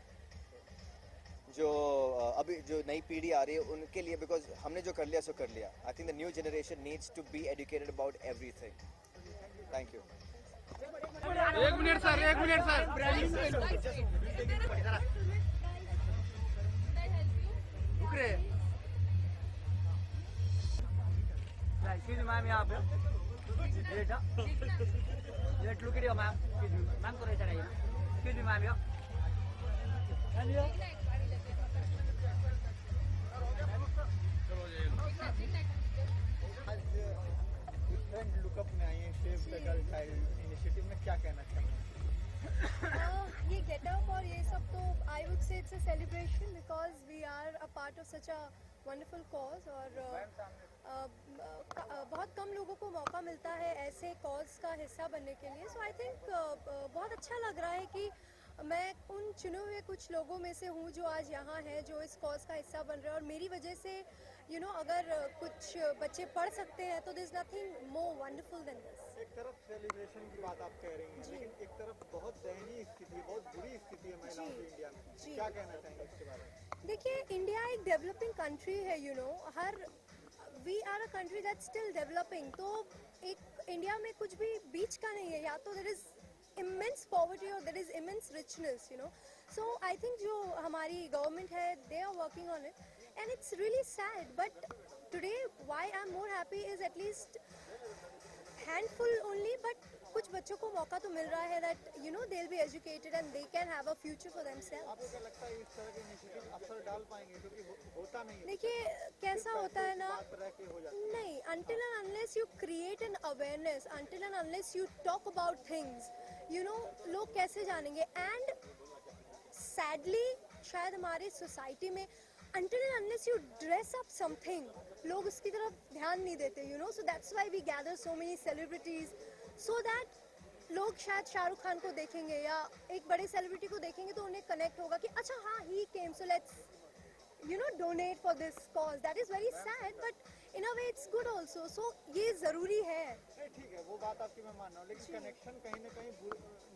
जो अभी जो नई पीढ़ी आ रही है उनके लिए, बिकॉज हमने जो कर लिया सो कर लिया. I think the new generation needs to be educated about everything. Thank you. एक मिनट सर रुक रहे Excuse me, ma'am, यहाँ पे. Let's look at you, ma'am. Excuse me, ma'am, थोड़ा इधर आइए. Excuse me, ma'am, आज डिफरेंट लुकअप में आई हैं save the girl child initiative में, क्या कहना चाहिए? ये गेटअप और ये सब तो I would say it's a celebration because we are a part of such a wonderful cause. और बहुत कम लोगों को मौका मिलता है ऐसे कॉज का हिस्सा बनने के लिए. सो आई थिंक बहुत अच्छा लग रहा है कि मैं उन चुने हुए कुछ लोगों में से हूँ जो आज यहाँ हैं, जो इस कॉज का हिस्सा बन रहे हैं. और मेरी वजह से अगर कुछ बच्चे पढ़ सकते हैं तो this nothing more wonderful than this. एक तरफ सेलिब्रेशन की बात आप कह रही हैं, लेकिन एक तरफ बहुत दयनीय स्थिति, बहुत बुरी स्थिति है महिलाओं की इंडिया में. क्या कहना चाहेंगे इसके बारे में? देखिए, इंडिया एक डेवलपिंग कंट्री है. हर we are a country that still developing. तो एक इंडिया में कुछ भी बीच का नहीं है. या तो there is immense poverty or there is immense richness. So I think जो हमारी government है, they are working on it and it's really sad. But today why I'm more happy is at least handful only, but कुछ बच्चों को मौका तो मिल रहा है that they'll be educated and they can have a future for themselves. आपको क्या लगता है इस तरह के इनिशिएटिव असर डाल पाएंगे? क्योंकि होता नहीं है. देखिए, कैसा होता है ना, बात रह के हो जाती है. नहीं, until and unless you create an awareness, until and unless you talk about things, लोग कैसे जानेंगे. एंड सैडली शायद हमारे सोसाइटी में until and unless you dress up something, लोग उसकी तरफ ध्यान नहीं देते. So that's why we gather so many celebrities, so that लोग शायद शाहरुख खान को देखेंगे या एक बड़े सेलिब्रिटी को देखेंगे तो उन्हें कनेक्ट होगा कि अच्छा हाँ, he came, so let's donate for this cause. That is very sad, but in a way it's good also. So ये ज़रूरी है. ठीक है, वो बात आपकी मैं मान रहा हूँ, लेकिन कनेक्शन कहीं ना कहीं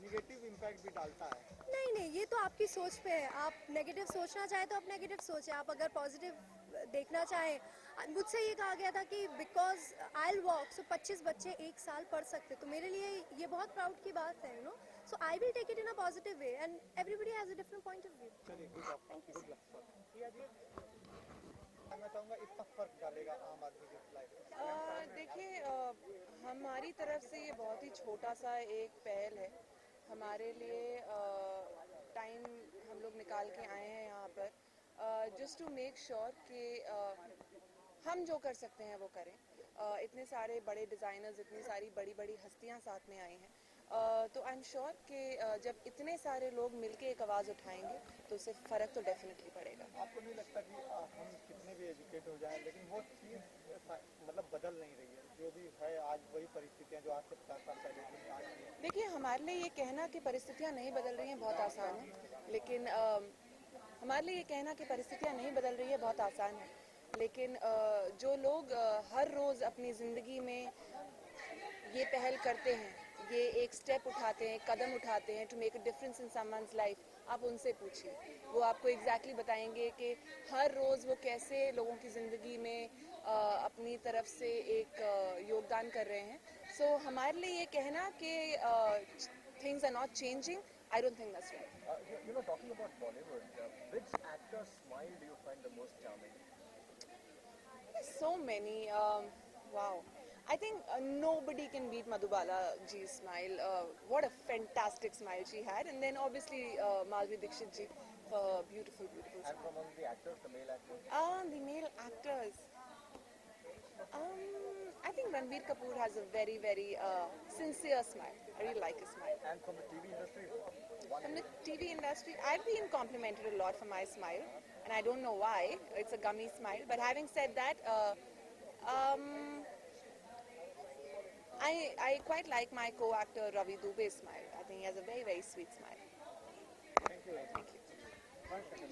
निगेटिव इम्पैक्ट भी डालता है. नहीं, ये तो आपकी सोच पे है. आप नेगेटिव सोचना चाहें तो आप नेगेटिव सोचें. आप अगर पॉजिटिव देखना चाहें, मुझसे ये कहा गया था कि बिकॉज आई विल वॉक, सो 25 बच्चे एक साल पढ़ सकते. तो मेरे लिए ये बहुत प्राउड की बात है. So I will take it in a positive way and everybody has a different point of view. चलिए, गुड लक. मैं चाहूँगा इतना फर्क डालेगा आम आदमी की लाइफ में. देखिए, हमारी तरफ से ये बहुत ही छोटा सा एक पहल है. हमारे लिए टाइम हम लोग निकाल के आए हैं यहाँ पर जस्ट टू मेक श्योर कि हम जो कर सकते हैं वो करें. इतने सारे बड़े डिज़ाइनर्स, इतनी सारी बड़ी बड़ी हस्तियाँ साथ में आई हैं. तो आई एम श्योर कि जब इतने सारे लोग मिलके एक आवाज़ उठाएंगे तो उससे फ़र्क तो डेफिनेटली पड़ेगा. आपको नहीं लगता कि हम कितने भी एजुकेट हो जाएं, लेकिन वो चीज़ मतलब बदल नहीं रही है? जो भी है आज वही परिस्थितियाँ जो आज से 50 साल पहले थी आज भी हैं. देखिए, हमारे लिए ये कहना कि परिस्थितियाँ नहीं बदल रही हैं बहुत आसान है, लेकिन हमारे लिए ये कहना कि परिस्थितियाँ नहीं बदल रही है बहुत आसान है. लेकिन जो लोग हर रोज़ अपनी ज़िंदगी में ये पहल करते हैं, ये एक स्टेप उठाते हैं, कदम उठाते हैं to make a difference in someone's life, आप उनसे पूछिए. वो आपको एग्जैक्टली बताएंगे कि हर रोज़ वो कैसे लोगों की ज़िंदगी में अपनी तरफ से एक योगदान कर रहे हैं. सो हमारे लिए ये कहना कि things are not changing, I don't think that's right. Talking about Bollywood, which actor smile do you find the most charming? So many. Wow. I think nobody can beat Madhubala ji's smile. What a fantastic smile she had. And then obviously Madhuri Dixit ji, beautiful, beautiful smile. And from among the actors, the male actors? The male actors. I think Ranbir Kapoor has a very, very sincere smile. I really like his smile. And from the TV industry? From the TV industry, I've been complimented a lot for my smile. And I don't know why. It's a gummy smile. But having said that, I quite like my co-actor Ravi Dube's smile. I think he has a very, very sweet smile. Thank you. Thank you. 1 second.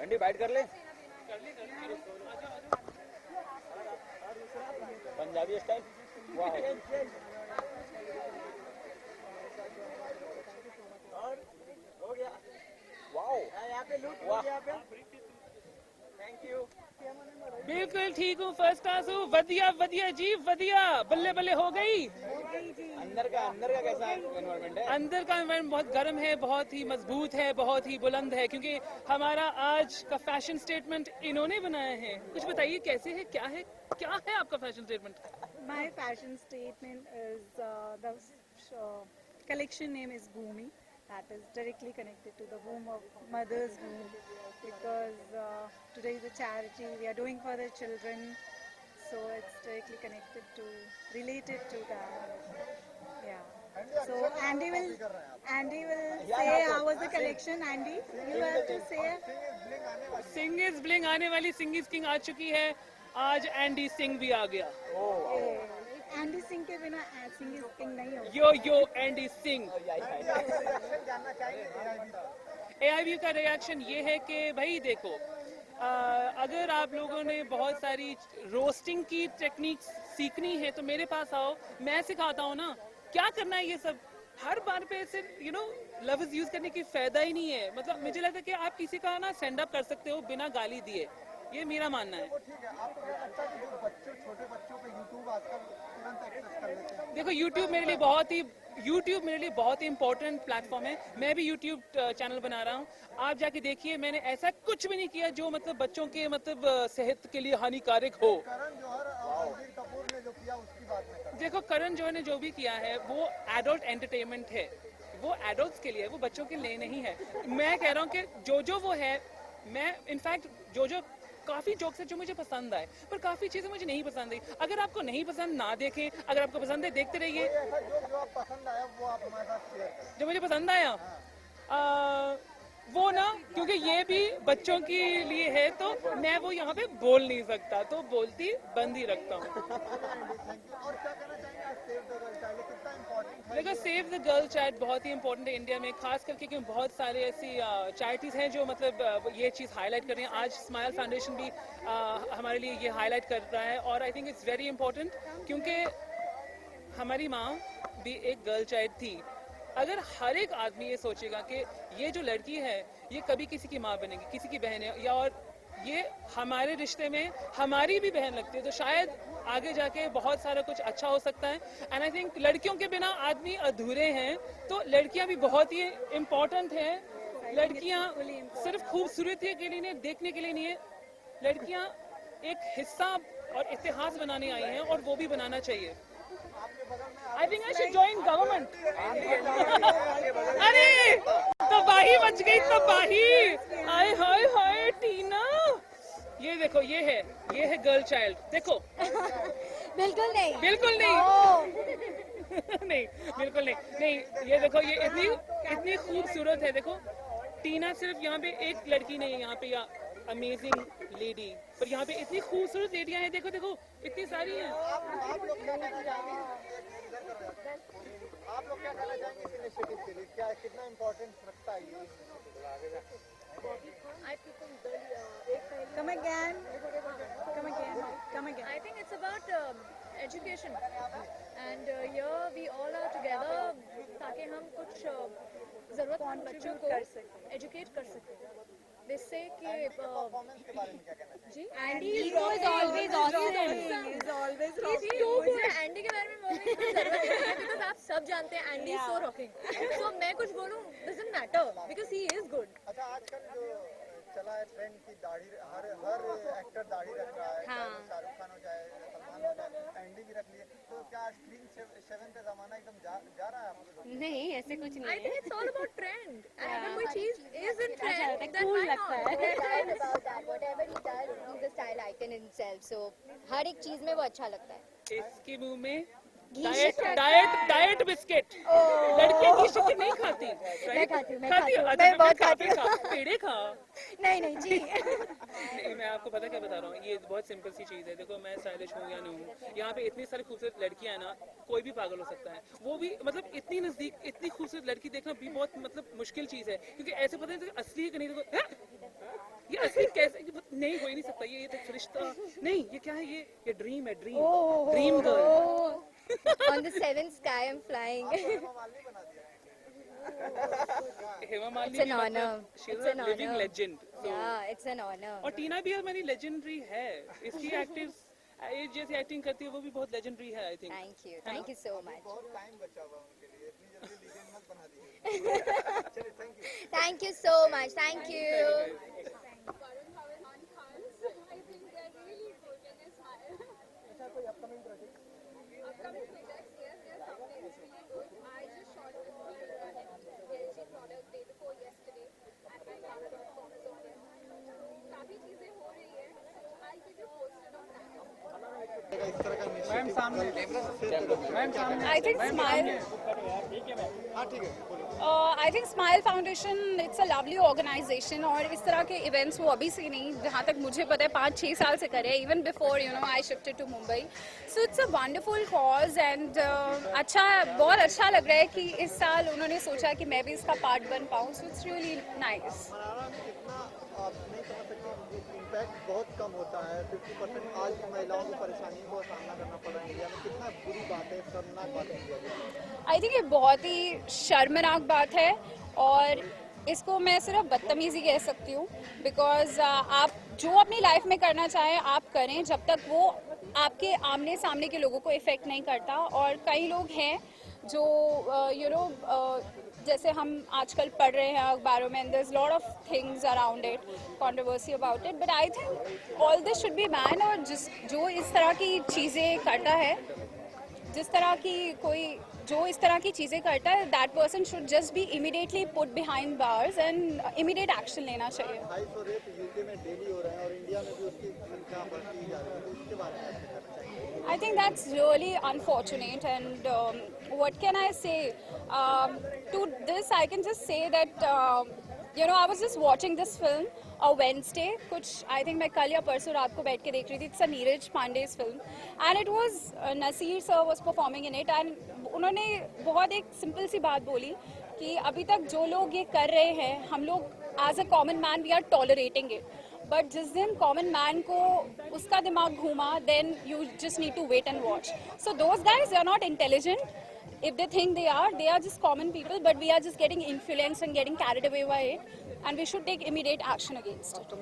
ठंडी bite कर ले Punjabi style वाह हो गया wow यहाँ पे लूट हो गया पे थैंक यू बिल्कुल ठीक हूँ, फर्स्ट क्लास हूँ, वधिया वधिया जी वधिया, बल्ले बल्ले हो गई। अंदर का कैसा एनवायरनमेंट है? अंदर का एनवायरनमेंट बहुत गर्म है, बहुत ही मजबूत है, बहुत ही बुलंद है, क्योंकि हमारा आज का फैशन स्टेटमेंट इन्होंने बनाया है। कुछ बताइए कैसे है, क्या है आपका fashion statement? My fashion statement is the collection name is Bhumi. That is directly connected to the womb of mother's womb, because today is a charity we are doing for the children, so it's directly related to that. Yeah. So Andy will say how was the collection. Andy, you have to say. Singh is Bling आने वाली सिंग is king आ चुकी है, आज Andy Singh भी आ गया। Andy Singh के बिना सिंग is king नहीं होगा। यो एंडी सिंह। AIB का रिएक्शन ये है कि भाई देखो, अगर आप लोगों ने बहुत सारी रोस्टिंग की टेक्निक सीखनी है तो मेरे पास आओ, मैं सिखाता हूँ ना क्या करना है। ये सब हर बार पे ऐसे लफ्ज यूज करने की फायदा ही नहीं है। मतलब मुझे लगता है कि आप किसी का ना स्टैंड अप कर सकते हो बिना गाली दिए, ये मेरा मानना है। देखो YouTube मेरे लिए बहुत ही इम्पोर्टेंट प्लेटफॉर्म है। मैं भी YouTube चैनल बना रहा हूँ, आप जाके देखिए। मैंने ऐसा कुछ भी नहीं किया जो मतलब बच्चों के सेहत के लिए हानिकारक हो। देखो करण जौहर ने जो भी किया है वो एडल्ट एंटरटेनमेंट है, वो एडल्ट्स के लिए है, वो बच्चों के लिए नहीं है। मैं कह रहा हूँ कि जो वो है, मैं इनफैक्ट जो काफी जोक्स है जो मुझे पसंद आए, पर काफी चीजें मुझे नहीं पसंद आई। अगर आपको नहीं पसंद ना देखें, अगर आपको पसंद है देखते रहिए। जो मुझे पसंद आया वो ना, क्योंकि ये भी बच्चों के लिए है तो मैं वो यहाँ पे बोल नहीं सकता, तो बोलती बंद ही रखता हूँ। देखो सेव द गर्ल चाइल्ड बहुत ही इंपॉर्टेंट है इंडिया में, खास करके क्योंकि बहुत सारे ऐसी चैरिटीज हैं जो मतलब ये चीज़ हाईलाइट कर रही हैं। आज स्माइल फाउंडेशन भी हमारे लिए ये हाईलाइट कर रहा है, और आई थिंक इट्स वेरी इंपॉर्टेंट, क्योंकि हमारी माँ भी एक गर्ल चाइल्ड थी। अगर हर एक आदमी ये सोचेगा कि ये जो लड़की है ये कभी किसी की माँ बनेगी, किसी की बहन है, या और ये हमारे रिश्ते में हमारी भी बहन लगती है, तो शायद आगे जाके बहुत सारा कुछ अच्छा हो सकता है। एंड आई थिंक लड़कियों के बिना आदमी अधूरे हैं, तो लड़कियां भी बहुत ही इम्पोर्टेंट हैं। लड़कियां सिर्फ खूबसूरती के लिए नहीं, देखने के लिए नहीं है, लड़कियां एक हिस्सा और इतिहास बनाने आई हैं, और वो भी बनाना चाहिए। I think I should join government. अरे तबाही मच गई, तबाही। हाय हाय हाय टीना, ये देखो ये है गर्ल चाइल्ड। देखो बिल्कुल नहीं नहीं नहीं बिल्कुल नहीं। ये देखो ये इतनी खूबसूरत है। देखो टीना सिर्फ यहाँ पे एक लड़की नहीं है, यहाँ पे अमेजिंग लेडी, पर यहाँ पे इतनी खूबसूरत लेडियां हैं। देखो देखो इतनी सारी हैं। आप लोग क्या कहना चाहेंगे इस इनिशिएटिव के लिए, क्या कितना इम्पोर्टेंस रखता है ये? Come again. I think it's about education, and here we all are together ताकि हम कुछ ज़रूरतमंद बच्चों को एजुकेट कर सकें। जिससे कि जी Andy is always awesome. He's too good. Andy के बारे में बोलने की कोई जरूरत नहीं है, because आप सब जानते हैं Andy is so rocking. So मैं कुछ बोलूं doesn't matter because he is good. अच्छा आजकल जो चला है ट्रेंड की दाढ़ी, हर एक्टर दाढ़ी रख रहा है, चाहे वो शाहरुख खान हो जाए, सलमान हो जाए, एंडी भी रख लिए, तो क्या क्लीन शेवन पे जमाना एकदम जा रहा है आपको? नहीं ऐसे कुछ नहीं I think it's all about trend. And अगर कोई चीज is in trend, then cool why लगता not? है। About that, whatever he does, he's a style icon in himself. So हर एक चीज में वो अच्छा लगता है। इसके मुंह में डाइट बिस्किट। लड़कियां घी शक्कर नहीं खाती। मैं खाती हूँ, अच्छा, मैं बहुत खाती हूँ। पेड़े खा। नहीं जी। नहीं, मैं आपको पता क्या बता रहा हूँ, ये बहुत सिंपल सी चीज़ है। देखो मैं स्टाइलिश हूँ या नहीं हूँ, यहाँ पे इतनी सारी खूबसूरत लड़कियाँ हैं ना, कोई भी पागल हो सकता है। वो भी मतलब इतनी नज़दीक इतनी खूबसूरत लड़की देखना भी बहुत मतलब मुश्किल चीज़ है, क्योंकि ऐसे पता नहीं असली है कि नहीं। देखो ये असली कैसे नहीं हो ही नहीं सकता। ये तो फरिश्ता नहीं, ये क्या है, ये ड्रीम है, dream girl. On the seventh sky I'm flying. Hema Malini It's an honor. It's an living honor. Legend. Yeah, it's an honor. और टीना भी हमारी लेजेंडरी है। इसकी एक्टिव ये जैसी एक्टिंग करती है वो भी बहुत लेजेंडरी है, I think. Thank you so much. बहुत टाइम बचा हुआ उनके लिए, इतनी जल्दी लीजेंड मत बना दीजिए। चलिए, thank you. Thank you so much. Thank you. Ma'am सामने, मैम सामने। I think Smile. हाँ ठीक है, बोलिए। I think Smile Foundation it's a lovely organization और इस तरह के events वो अभी से नहीं, जहाँ तक मुझे पता है 5-6 साल से करे, even before I shifted to Mumbai. So it's a wonderful cause and बहुत अच्छा लग रहा है कि इस साल उन्होंने सोचा कि मैं भी इसका पार्ट बन पाऊँ. So it's really nice. मनाना में कितना आप नहीं समझ सकते, इम्पैक्ट बहुत कम होता है। 50% आज की महिलाओं की परेशानियों को सामना करना पड़ रहा है इंडिया में। कितना बुरी बात है, शर्मनाक बात है इंडिया की। आई थिंक ये बहुत ही शर्मनाक बात है और इसको मैं सिर्फ बदतमीज़ी कह सकती हूँ, बिकॉज आप जो अपनी लाइफ में करना चाहें आप करें, जब तक वो आपके आमने सामने के लोगों को इफ़ेक्ट नहीं करता। और कई लोग हैं जो जैसे हम आजकल पढ़ रहे हैं अखबारों में, there's lot of things around it, controversy about it, but I think all this should be banned। और जो इस तरह की चीज़ें करता है, जिस तरह की जो इस तरह की चीज़ें करता है, that person should just be immediately put behind bars and immediate action लेना चाहिए। 250 रेप यूके में डेली हो रहे हैं और इंडिया में भी उसकी संख्या बढ़ती जा रही है, तो इसके बारे में क्या कहना चाहिए? I think that's really unfortunate and what can I say? To this I can just say that I was just watching this film Wednesday, कुछ I think मैं कल या परसों रात को बैठ के देख रही थी। It's a Neeraj पांडे's film and it was Nasir sir was performing in it and उन्होंने बहुत एक सिंपल सी बात बोली कि अभी तक जो लोग ये कर रहे हैं, हम लोग as a common man we are tolerating it, but जिस दिन common man को उसका दिमाग घूमा, then you just need to wait and watch. So those guys, they are not intelligent. If they think they are just common people, but we are just getting influenced and getting carried away by it, and we should take immediate action against it.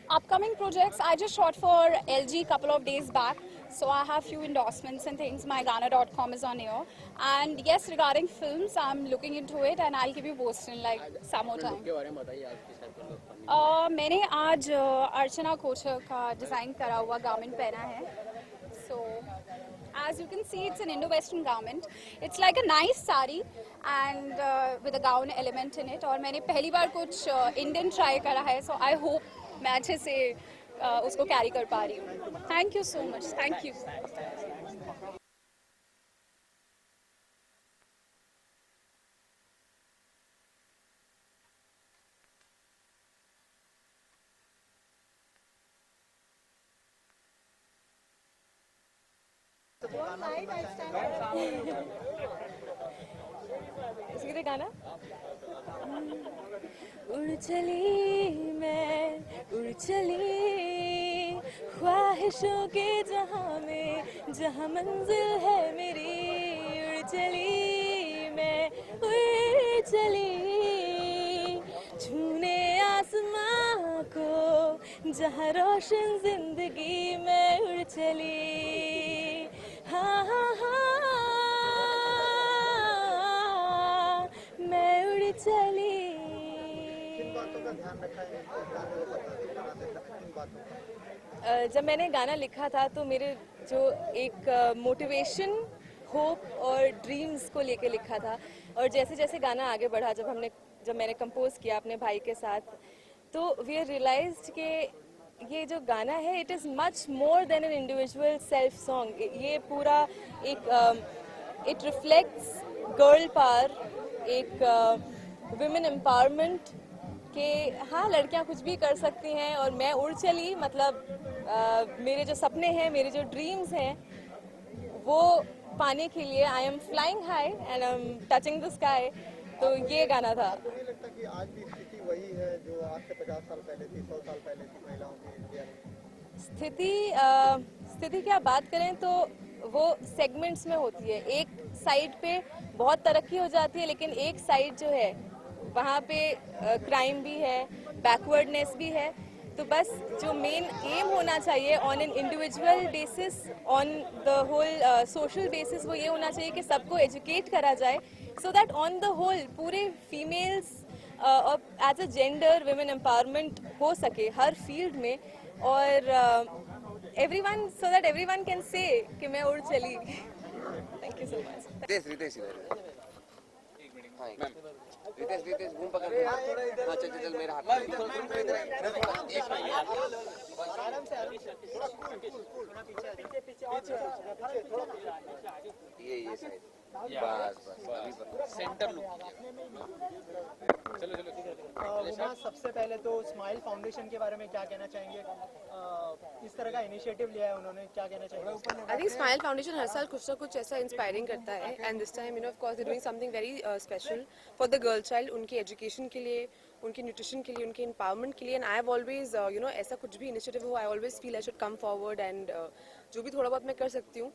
Upcoming projects, I just shot for LG couple of days back, so I have few endorsements and things. MyGana.com is on air, and yes, regarding films, I'm looking into it, and I'll give you posted in like some more time. मैंने आज अर्चना कोचर का design करा हुआ garment पहना है. So as you can see, it's an Indo-Western garment. It's like a nice sari and with a gown element in it. और मैंने पहली बार कुछ Indian try करा है, so I hope मैं अच्छे से उसको कैरी कर पा रही हूँ. Thank you so much. Thank you. इसके गाना उड़ चली मैं, उड़ चली ख्वाहिशों के जहां में, जहां मंजिल है मेरी. उड़ चली मैं, उड़ चली छूने आसमां को, जहां रोशन जिंदगी में. उड़ चली हाँ हाँ हाँ, मैं उड़ चली. जब मैंने गाना लिखा था तो मेरे जो एक मोटिवेशन, होप और ड्रीम्स को लेके लिखा था, और जैसे जैसे गाना आगे बढ़ा, जब मैंने कंपोज किया अपने भाई के साथ, तो वी रियलाइज्ड कि ये जो गाना है it is much more than an individual self song. ये पूरा एक इट रिफ्लेक्ट्स गर्ल पावर, एक विमेन एम्पावरमेंट कि हाँ लड़कियां कुछ भी कर सकती हैं. और मैं उड़ चली, मतलब मेरे जो सपने हैं, मेरे जो ड्रीम्स हैं वो पाने के लिए I am flying high and I am touching the sky. तो ये गाना था. आपको नहीं लगता कि आज भी स्थिति वही है जो आज से 50 साल पहले थी, 100 साल पहले थी महिलाओं की इंडिया में? स्थिति की आप बात करें तो वो सेगमेंट्स में होती है. एक साइड पे बहुत तरक्की हो जाती है, लेकिन एक साइड जो है वहाँ पे क्राइम भी है, बैकवर्डनेस भी है. तो बस जो मेन एम होना चाहिए on an individual basis, on the whole social basis, वो ये होना चाहिए कि सबको एजुकेट करा जाए, so that on the whole पूरे females as a gender women empowerment हो सके हर फील्ड में. और everyone, so that everyone can say कि मैं उड़ चली. Thank you so much. Ritesh Ritesh घूम पकड़. हाँ चल मेरा हाथ. ये साइड बस सेंटर लुक. चलो उमा, सबसे पहले तो स्माइल फाउंडेशन के बारे में क्या कहना चाहेंगे? इस तरह का इनिशिएटिव लिया है उन्होंने, क्या कहना चाहेंगे? आई थिंक स्माइल फाउंडेशन हर साल कुछ ना कुछ ऐसा इंस्पायरिंग करता है. And this time of course they doing something very special for the girl child, उनकी एजुकेशन के लिए, उनके न्यूट्रिशन के लिए, उनके एम्पावरमेंट के लिए. एंड आई हैव ऑलवेज ऐसा कुछ भी इनिशिएटिव हो, I always feel I should come forward and जो भी थोड़ा बहुत मैं कर सकती हूँ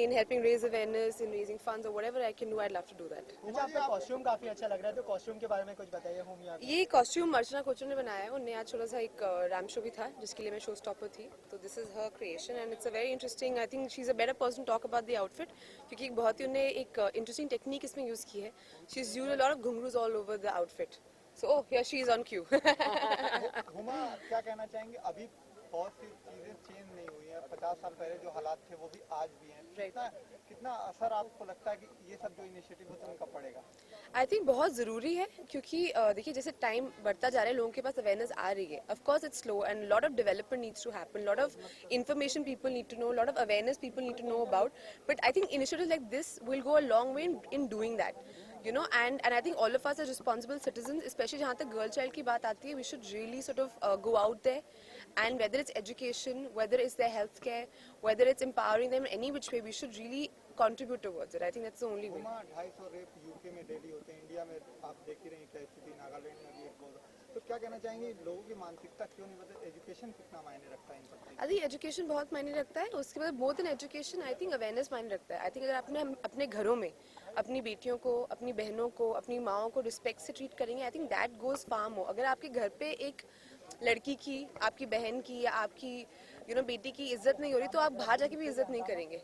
in helping raise awareness, in raising funds or whatever I can do, I'd love to do that. मुझे आपका कॉस्ट्यूम काफी अच्छा लग रहा है, तो कॉस्ट्यूम के बारे में कुछ बताइए. होम या ये कॉस्ट्यूम अर्चना कोचर ने बनाया है. उन्हें आज थोड़ा सा एक रैम शो भी था जिसके लिए मैं शो स्टॉपर थी. तो this is her creation and it's a very interesting. I think she is a better person talk about the outfit, क्योंकि एक बहुत ही उन्हें एक इंटरेस्टिंग टेक्निक इसमें यूज की है. She is used a lot of ghungroos all over the outfit. So here she is on cue. Huma, क्या कहना चाहेंगे? अभी बहुत सी चीजें चेंज नहीं हुई हैं. 50 साल पहले जो हालात थे वो भी आज भी हैं. कितना असर आपको लगता है कि ये सब जो इनिशिएटिव होते हैं उनका पड़ेगा? आई थिंक बहुत ज़रूरी है, क्योंकि देखिए जैसे टाइम बढ़ता जा रहा है, लोगों के पास अवेयरनेस आ रही है. Of course it's slow and lot of development needs to happen, lot of information people need to know, lot of awareness people need to know about. But I think initiative like this will go a long way in doing that. You know, and I think all of us are responsible citizens, especially जहाँ तक girl child की बात आती है, we should really sort of go out there, and whether it's education, whether it's their health care, whether it's empowering them in any which way, we should really contribute towards it. I think that's the only way. 250 rape UK में daily होते हैं, India में आप देख ही रहे हैं क्या स्थिति, नागालैंड में भी एक बहुत. तो क्या कहना चाहेंगे, लोगों की मानसिकता क्यों नहीं बदले? एजुकेशन कितना मायने रखता है इन सब? आई थिंक एजुकेशन बहुत मायने रखता है. उसके बाद more than education I think awareness मायने रखता है. आई थिंक अगर अपने घरों में अपनी बेटियों को, अपनी बहनों को, अपनी माओं को रिस्पेक्ट से ट्रीट करेंगे, I think that goes far more. अगर आपके घर पे एक लड़की की, आपकी बहन की या आपकी बेटी की इज्जत नहीं हो रही, तो आप बाहर जाके भी इज्जत नहीं करेंगे.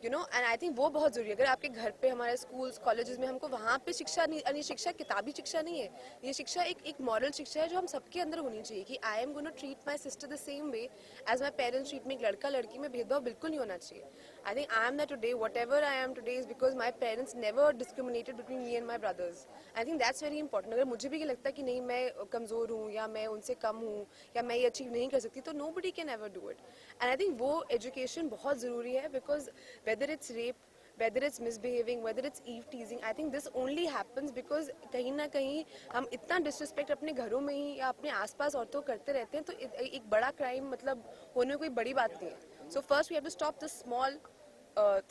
एंड आई थिंक वो बहुत जरूरी है. अगर आपके घर पे, हमारे स्कूल्स कॉलेजेस में हमको वहाँ पे शिक्षा नहीं, शिक्षा किताबी शिक्षा नहीं है, ये शिक्षा एक मॉरल शिक्षा है जो हम सबके अंदर होनी चाहिए कि I am gonna treat my sister the same way as my parents treat me. एक लड़का लड़की में भेदभाव बिल्कुल नहीं होना चाहिए. I think I am that today, whatever I am today is because my parents never discriminated between me and my brothers. I think that's very important. अगर मुझे भी ये लगता है कि नहीं मैं कमज़ोर हूँ या मैं उनसे कम हूँ या मैं ये अचीव नहीं कर सकती, तो nobody can ever do it. And I think वो एजुकेशन बहुत ज़रूरी है, because whether it's rape, whether it's misbehaving, whether it's eve teasing, I think this only happens because कहीं ना कहीं हम इतना disrespect अपने घरों में ही या अपने आसपास औरतों करते रहते हैं, तो एक बड़ा crime मतलब होने कोई बड़ी बात नहीं है. So first we have to stop the small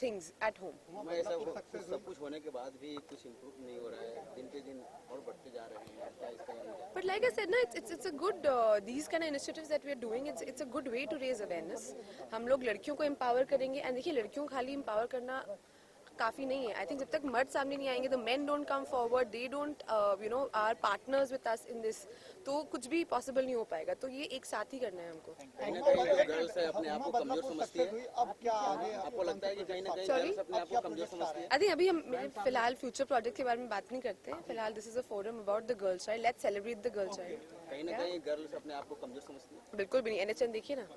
things at home. ऐसा सब कुछ होने के बाद भी कुछ इम्प्रूव नहीं हो रहा है, दिन पे दिन और बढ़ते जा रहे हैं. क्या इसका? But like I said, no, it's a good these kind of initiatives that we are doing. It's a good way to raise awareness. हम लोग लड़कियों को empower करेंगे, and देखिए लड़कियों को खाली empower करना काफ़ी नहीं है. आई थिंक जब तक मर्द सामने नहीं आएंगे, the men don't come forward, they don't are partners with us in this, तो कुछ भी पॉसिबल नहीं हो पाएगा. तो ये एक साथ ही करना है हमको. गर्ल्स अपने आप को कमजोर समझती है. अब क्या आगे आपको लगता है कि कहीं ना कहीं गर्ल्स अपने आप को कमजोर समझती है? आई थिंक अभी हम फिलहाल फ्यूचर प्रोजेक्ट के बारे में बात नहीं करते हैं. फिलहाल this is a forum about the girl child. Let's celebrate the girl child. कहीं ना कहीं गर्ल्स अपने आप को कमजोर समझती है? बिल्कुल भी नहीं. NHN देखिए ना.